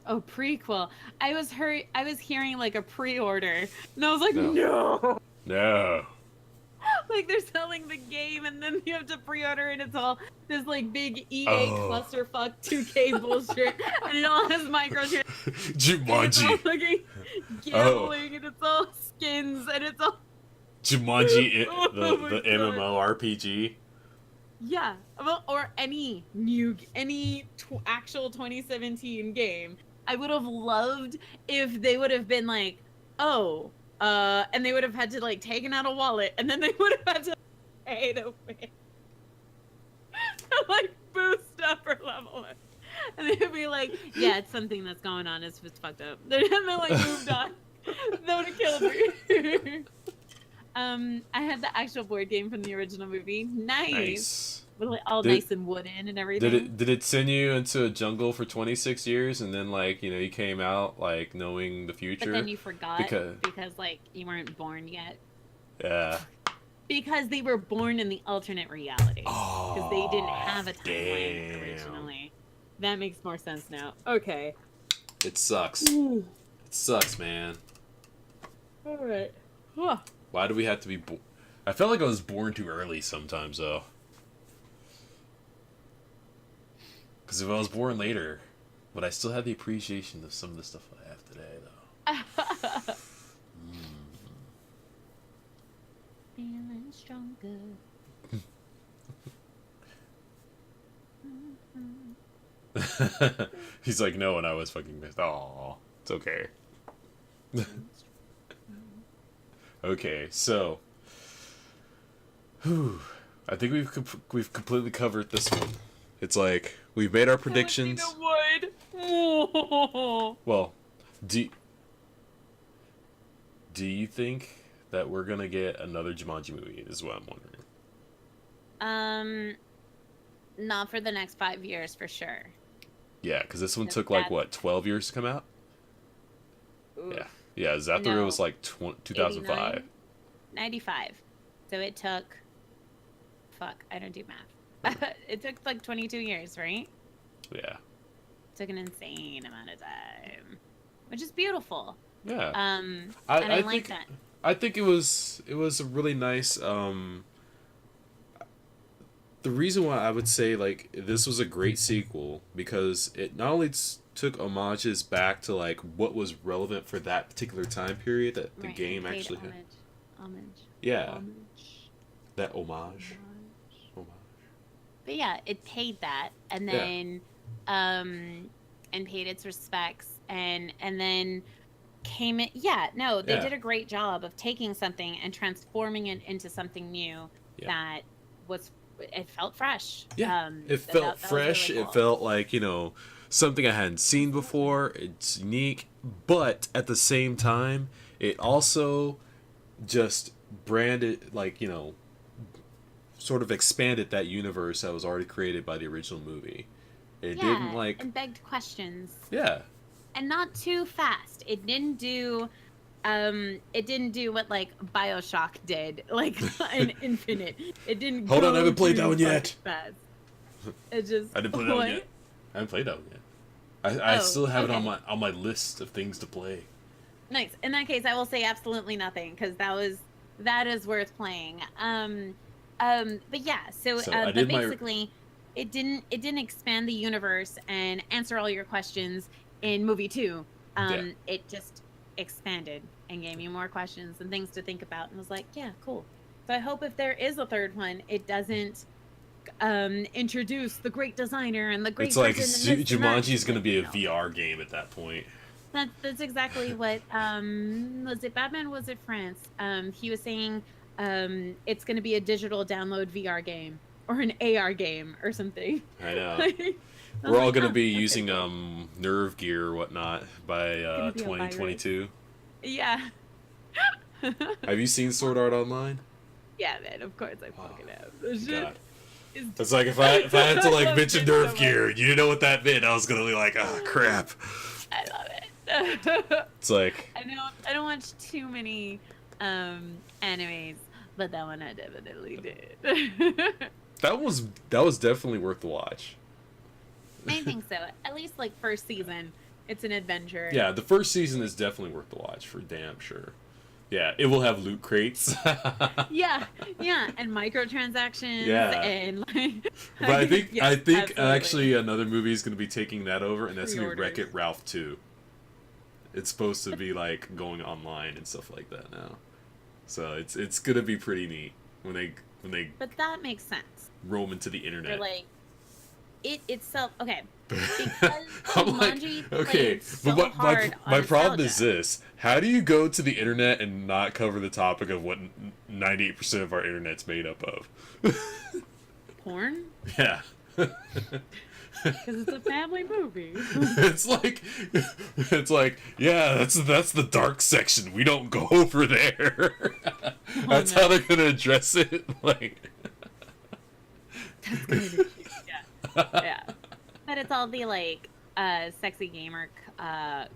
Oh, prequel. I was hearing like a pre-order, and I was like, No. no. No. Like they're selling the game, and then you have to pre-order, and it's all this like big EA Oh. clusterfuck 2K bullshit, and it all has microtransactions. It's all Jumanji. fucking gambling, and it's all skins, and it's all Jumanji, Oh my the God. MMORPG. yeah. Well, or any actual 2017 game. I would have loved if they would have been like, oh, and they would have had to like taken out a wallet, and then they would have had to pay to win. To like boost up or level it. And they'd be like, yeah, it's something that's going on. It's fucked up. And they like moved on. That would have killed me. I had the actual board game from the original movie. Nice. With like all nice and wooden and everything. Did it send you into a jungle for 26 years and then like, you know, you came out like knowing the future? But then you forgot because like you weren't born yet. Yeah. Because they were born in the alternate reality. Because they didn't have a timeline originally. That makes more sense now. Okay. It sucks. It sucks, man. Alright. Why do we have to be born? I felt like I was born too early sometimes, though. Because if I was born later, would I still have the appreciation of some of the stuff I have today, though? Feeling stronger. He's like, no, and I was fucking missed. Aw, it's okay. Okay, so, I think we've completely covered this one. It's like we've made our predictions. Well, do you think that we're gonna get another Jumanji movie? Is what I'm wondering. Not for the next 5 years, for sure. Yeah, because this one took like what 12 years to come out. Oof. Yeah. Zathura was like 2005. 95. So it took. Fuck, I don't do math. It took like 22 years, right? Yeah. It took an insane amount of time, which is beautiful. Yeah. I like that. I think it was a really nice. The reason why I would say like this was a great sequel because it not only took homages back to like what was relevant for that particular time period that the game actually had. Homage. Yeah. Homage. That homage. But yeah, it paid that, and then, and paid its respects, and then came in. Yeah, no, they did a great job of taking something and transforming it into something new that was. It felt fresh. Yeah, it felt fresh. Really cool. It felt like, you know, something I hadn't seen before. It's unique, but at the same time, it also just branded, like, you know, sort of expanded that universe that was already created by the original movie. It didn't like and begged questions. Yeah. And not too fast. It didn't do what like BioShock did, like in Infinite. It didn't. Hold on, I haven't played that one yet. Fast. It just. I didn't play that one yet. I haven't played that one yet. I still have it on my list of things to play. Nice. In that case, I will say absolutely nothing because that is worth playing. But yeah, but basically, it didn't expand the universe and answer all your questions in movie 2. It just expanded and gave you more questions and things to think about, and was like, yeah, cool. So I hope if there is a third one, it doesn't introduce the great designer and the great. It's like Jumanji is going to be a VR game at that point. That's exactly what was it Batman? Was it France? He was saying it's going to be a digital download VR game or an AR game or something. I know. We're all going to be using nerve gear or whatnot by 2022. Yeah. Have you seen Sword Art Online? Yeah, man. Of course I fucking have. God. It's like if I had to like mention nerve gear, you know what that meant. I was gonna be like, oh crap. I love it. It's like I don't watch too many animes, but that one I definitely did. that was definitely worth the watch. I think so. At least like first season, it's an adventure. Yeah, the first season is definitely worth the watch for damn sure. Yeah, it will have loot crates. yeah, and microtransactions. Yeah. And like. But I think absolutely. actually another movie is going to be taking that over, and that's going to be Wreck-It Ralph 2. It's supposed to be like going online and stuff like that now, so it's going to be pretty neat when they. But that makes sense. Roam into the internet. Or like, it itself. Okay, Because I'm like, Jumanji okay, played so but hard my on problem is nostalgia. this: how do you go to the internet and not cover the topic of what 98% of our internet's made up of? Porn? Yeah. Because it's a family movie. it's like yeah, that's the dark section. We don't go over there. That's no. how they're gonna address it. Like That's kind of cute. Yeah. Yeah. But it's all the like sexy gamer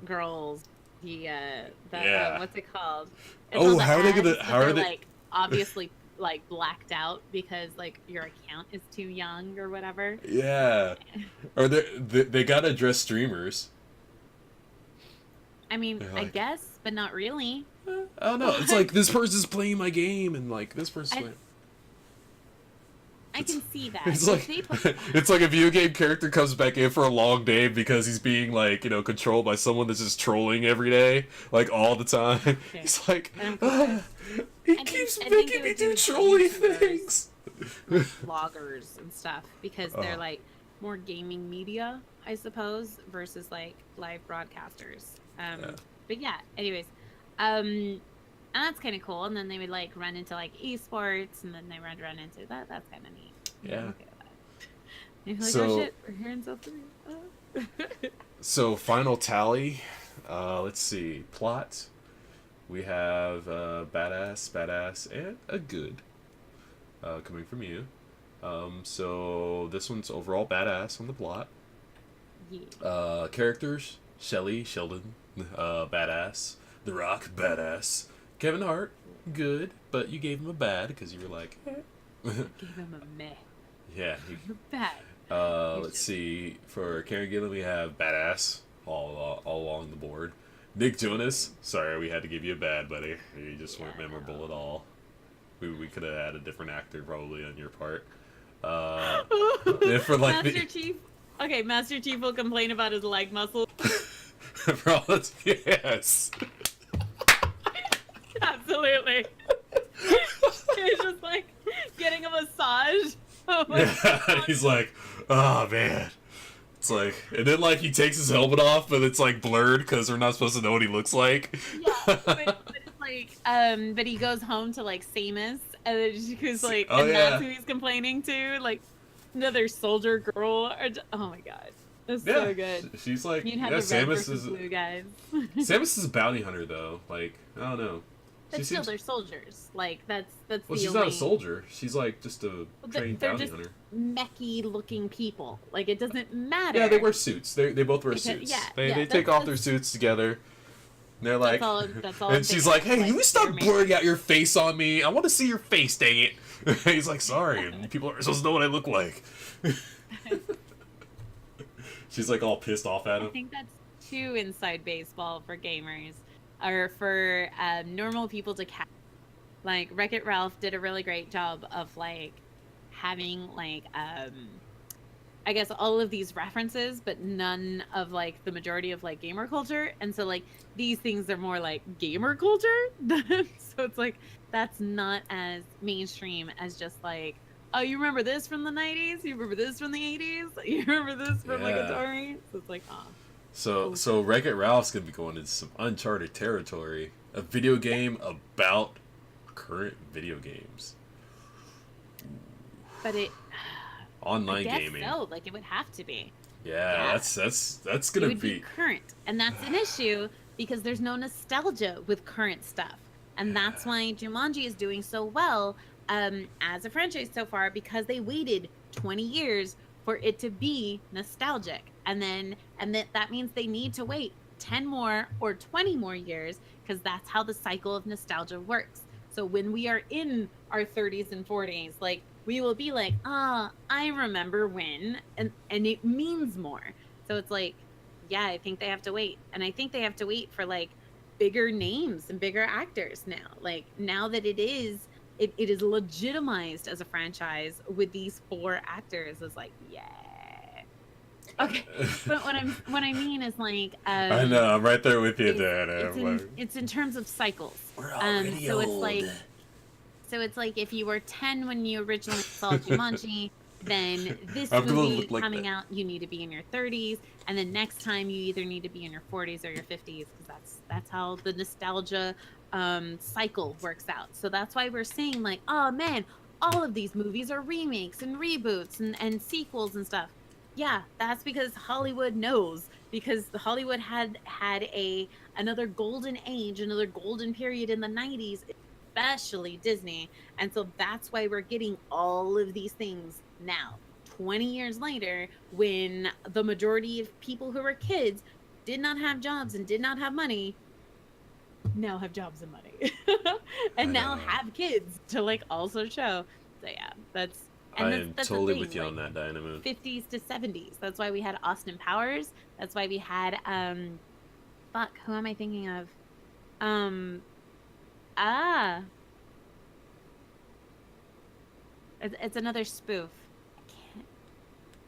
girls, Yeah. what's it called? It's Oh, all the how are they gonna- ads, but how are they're they- like obviously like blacked out because like your account is too young or whatever. yeah, or they gotta address streamers. I mean, They're I like- guess, but not really. I don't know. It's like this person's playing my game, and like this person's I- playing. I can see that. It's If like they put- it's like a video game character comes back in for a long day because he's being like controlled by someone that's just trolling every day, like all the time. Okay. He's like, And I'm "Ah, he I keeps think making they me would do do trolly YouTubers. things. vloggers and stuff because they're like more gaming media, I suppose, versus like live broadcasters. Yeah. But yeah, anyways, and that's kind of cool. And then they would like run into like esports, and then they would run into that. That's kind of neat. Yeah. I'm okay with that. You're like, So- oh shit, we're hearing something. Oh. So final tally. Let's see. Plot. We have badass, and a good. Coming from you. So this one's overall badass on the plot. Yeah. Characters: Shelly, Sheldon, badass. The Rock, badass. Kevin Hart, good, but you gave him a bad because you were like, Give him a meh. yeah. Bad. Let's see. For Karen Gillan, we have badass all along the board. Nick Jonas, sorry, we had to give you a bad, buddy. You just weren't memorable at all. We could have had a different actor probably on your part. And for like Master Chief. Okay, Master Chief will complain about his leg muscle. for all that's, yes. Absolutely. He's just like getting a massage. Oh my Yeah, God. he's like, oh man. It's like, and then like he takes his helmet off, but it's like blurred because we're not supposed to know what he looks like. Yeah, but it's like, but he goes home to like Samus, and then she goes like, Oh, and yeah. that's who he's complaining to, like another soldier girl. Oh my God, that's so good. She's like, You'd have yeah, the red Samus versus is blue guys. Samus is a bounty hunter though. Like, I don't know. But She still, seems- they're soldiers. Like that's Well, the she's only... not a soldier. She's like just a But trained they're bounty just hunter. mechy looking people. Like it doesn't matter. Yeah, they wear suits. They both wear Because- suits. yeah, they yeah, they take off their suits together. And they're like, That's all and I'm she's thinking like, of, "Hey, you like, stop they're made- blurring out your face on me. I want to see your face, dang it." He's like, "Sorry, and people are supposed to know what I look like." She's like all pissed off at I him. think that's too inside baseball for gamers, or for normal people to catch. Like Wreck-It Ralph did a really great job of like having like I guess all of these references, but none of like the majority of like gamer culture. And so like these things are more like gamer culture. So it's like that's not as mainstream as just like, oh, you remember this from the 90s? You remember this from the 80s? You remember this from like Yeah. Atari? So it's like, oh. So Wreck-It Ralph's gonna be going into some uncharted territory. A video game about current video games, But it online I guess gaming. so. Like it would have to be. Yeah, Yeah. that's It gonna would be current, and that's an issue because there's no nostalgia with current stuff, and that's why Jumanji is doing so well as a franchise so far, because they waited 20 years for it to be nostalgic, and that means they need to wait 10 more or 20 more years because that's how the cycle of nostalgia works. So when we are in our 30s and 40s, like we will be like, I remember when, and it means more. So it's like, yeah, I think they have to wait. And I think they have to wait for like bigger names and bigger actors now. Like now that it is legitimized as a franchise with these 4 actors, is like, yeah. Okay. But what I mean is like I know, I'm right there with you, Dad. it's in terms of cycles. We're So it's like if you were 10 when you originally saw Jumanji, then this I'm gonna movie look like coming that. out, you need to be in your 30s, and then next time you either need to be in your 40s or your 50s, because that's how the nostalgia cycle works out. So that's why we're saying like, oh man, all of these movies are remakes and reboots and sequels and stuff. Yeah, that's because Hollywood knows, because Hollywood had a another golden age, another golden period in the 90s, especially Disney. And so that's why we're getting all of these things now, 20 years later, when the majority of people who were kids did not have jobs and did not have money, now have jobs and money. I And now know. have kids to like also show. So yeah, I that's am that's the totally thing. with you Like on that, Dynamo. 50s to 70s. That's why we had Austin Powers. That's why we had fuck, who am I thinking of? Um ah it's another spoof. I can't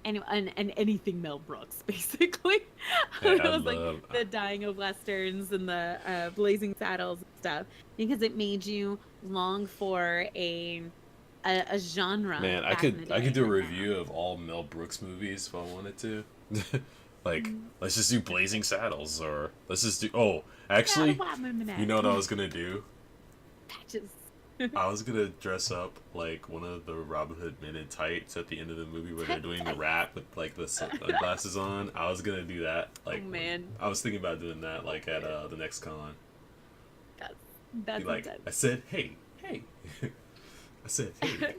anyway, and anything Mel Brooks, basically. Hey, It I was like love. the dying of westerns and the blazing saddles and stuff, because it made you long for a genre Man, back in the I could day. do a And now review of all Mel Brooks movies if I wanted to. Like, mm, let's just do Blazing Saddles, or let's just do. Oh, got a actually, white woman you know what I was gonna do? patches. I was gonna dress up like one of the Robin Hood men in tights at the end of the movie where they're doing the rap with like the sunglasses on. I was gonna do that. Like, Oh man, I was thinking about doing that like at the next con. that's Be that's like, intense. I said, hey, hey. I said, hey,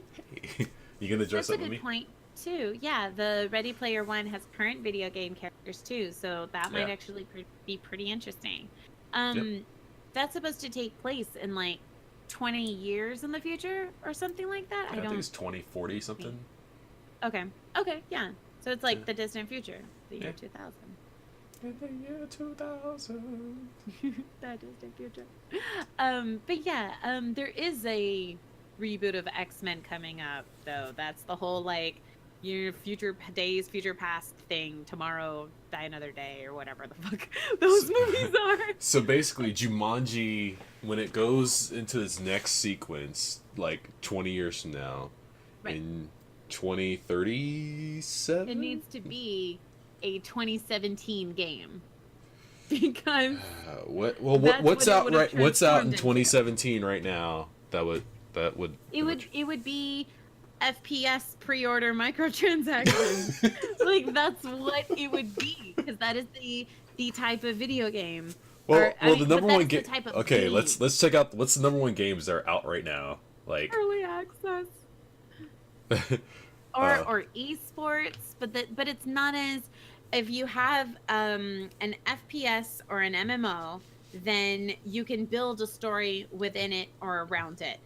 hey. You gonna dress That's a up with me? good point too. Yeah, the Ready Player One has current video game characters too, so that might Yeah. actually be pretty interesting. Yep. That's supposed to take place in like 20 years in the future or something like that. Yeah, I I think don't. it's 2040 something. Okay. Okay. Yeah. So it's Yeah. like the distant future, the year Yeah. 2000. In the year 2000. That distant future. But yeah, there is a reboot of X-Men coming up, though. That's the whole like your future days, future past thing. Tomorrow, die another day, or whatever the fuck those movies are. So basically, Jumanji, when it goes into its next sequence, like 20 years from now, Right. in 2037? It needs to be a 2017 game because What's what it out would have right? What's out in transformed into. 2017 right now? That would It would be FPS pre-order microtransactions. Like that's what it would be, because that is the type of video game. The number one That's the game. type of Okay, game. let's check out what's the number one games that are out right now. Like, Early access or esports, but it's not as, if you have an FPS or an MMO, then you can build a story within it or around it.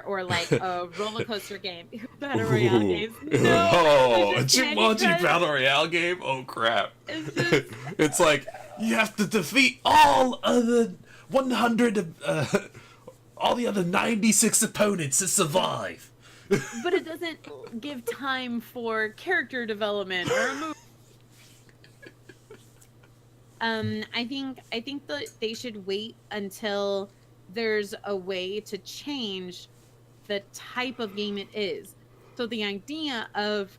Or like a roller coaster game, battle royale ooh. games. No, Oh, I a just can't, Jumanji because Battle Royale game? Oh crap! it's just It's like you have to defeat all of the 100, all the other 96 opponents to survive. but it doesn't give time for character development or a movie. I think that they should wait until there's a way to change the type of game it is. So the idea of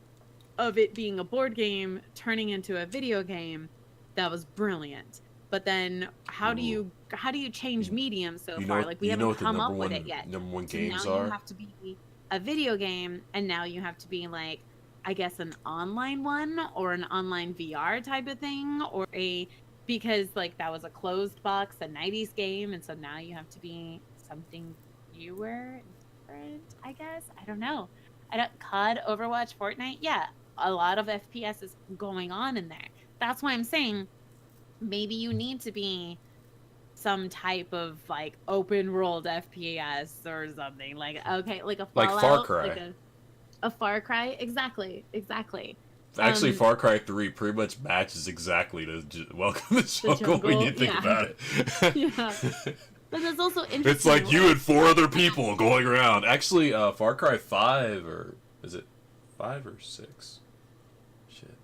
it being a board game turning into a video game, that was brilliant. But then how do Ooh. you change medium so You far? know, Like we you know haven't what the come number up with one it yet. number one So games now you are? have to be a video game, and now you have to be like, I guess, an online one or an online VR type of thing, or because like that was a closed box, a 90s game, and so now you have to be something newer and different, I guess. I don't know. I don't COD, Overwatch, Fortnite. Yeah, a lot of FPS is going on in there. That's why I'm saying maybe you need to be some type of like open world FPS or something. Like, okay, like a Like Fallout, Far Cry. like a Far Cry. Exactly. Actually, Um, Far Cry 3 pretty much matches exactly to Welcome to the Jungle when you Jungle, think yeah. about it. Yeah. But that's also interesting. It's like you and four other people going around. Actually, Far Cry 5, or is it 5 or 6? Shit.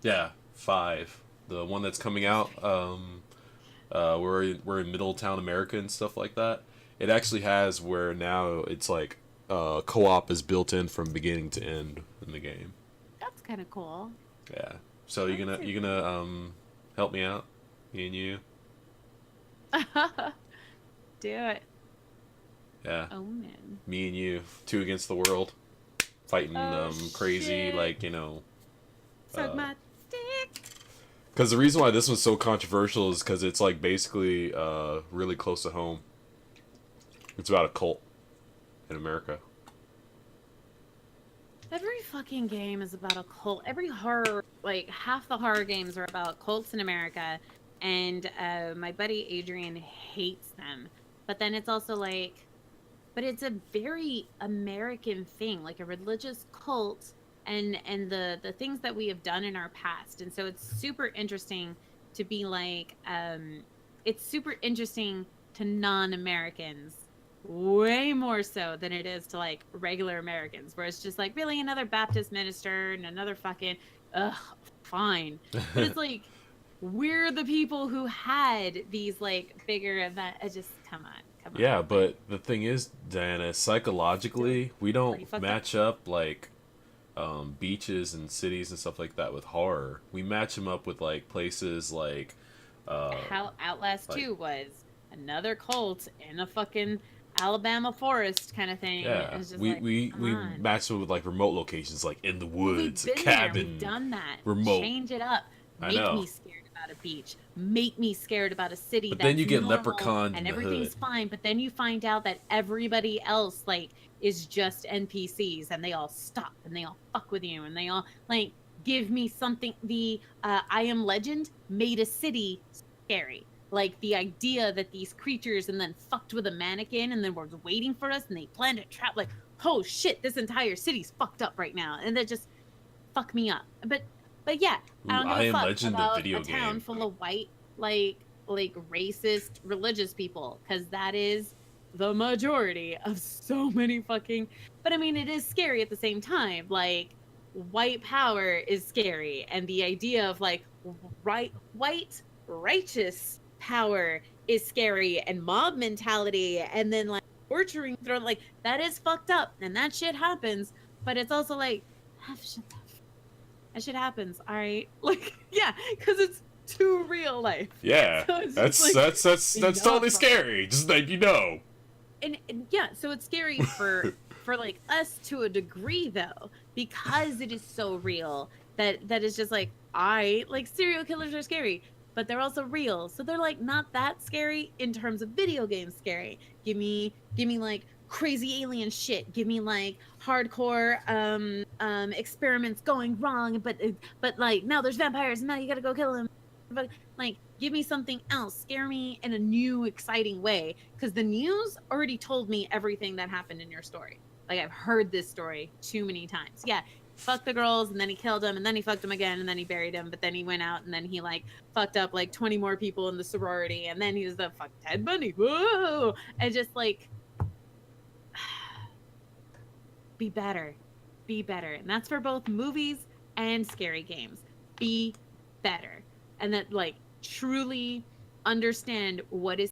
Yeah, 5. The one that's coming out. We're in Middletown, America, and stuff like that. It actually has where now it's like co-op is built in from beginning to end in the game. That's kind of cool. Yeah. So you gonna help me out, me and you? Do it. Yeah. Oh man. Me and you, two against the world, fighting crazy shit. like, you know. Suck my dick. Because the reason why this one's so controversial is because it's like basically really close to home. It's about a cult in America. Every fucking game is about a cult. Every horror, like half the horror games are about cults in America, and my buddy Adrian hates them. But then it's also like, but it's a very American thing, like a religious cult, and the things that we have done in our past. And so it's super interesting to be like, it's super interesting to non-Americans, way more so than it is to like regular Americans, where it's just like, really, another Baptist minister and another fucking fine. But it's like, we're the people who had these like bigger events. I just come on. Yeah, but the thing is, Diana, psychologically, we don't match up like beaches and cities and stuff like that with horror. We match them up with like places like how Outlast like, 2 was another cult in a fucking Alabama forest kind of thing. Yeah, just we on. match them with like remote locations, like in the woods, We've a been cabin, there. We've done that. remote. Change it up. Make me scared about a beach. Make me scared about a city. But that's then you get normal Leprechaun and in the everything's hood. fine. But then you find out that everybody else like is just NPCs, and they all stop and they all fuck with you, and they all like give me something. The I Am Legend made a city scary. Like the idea that these creatures and then fucked with a mannequin and then were waiting for us and they planned a trap. Like, oh shit, this entire city's fucked up right now, and that just fuck me up. But yeah, I don't give a fuck Legend, about the video a town game. full of white, like racist religious people, because that is the majority of so many fucking. But I mean, it is scary at the same time. Like, white power is scary, and the idea of like white righteous power is scary, and mob mentality, and then like torturing, like that is fucked up, and that shit happens. But it's also like, that shit happens, all right? Like, yeah, because it's too real life. Yeah, so that's like, that's totally scary. Just like, you know. And yeah, so it's scary for like us to a degree though, because it is so real that is just like, like serial killers are scary, but they're also real, so they're like not that scary in terms of video games scary. Give me like crazy alien shit. Give me like hardcore experiments going wrong, but like now there's vampires and now you gotta go kill them. But like, give me something else. Scare me in a new, exciting way, because the news already told me everything that happened in your story. Like, I've heard this story too many times. Yeah, fucked the girls, and then he killed them, and then he fucked them again, and then he buried him, but then he went out, and then he like fucked up like 20 more people in the sorority, and then he was the fuck Ted Bundy. Whoa! And just like, be better, and that's for both movies and scary games. Be better, and that like truly understand what is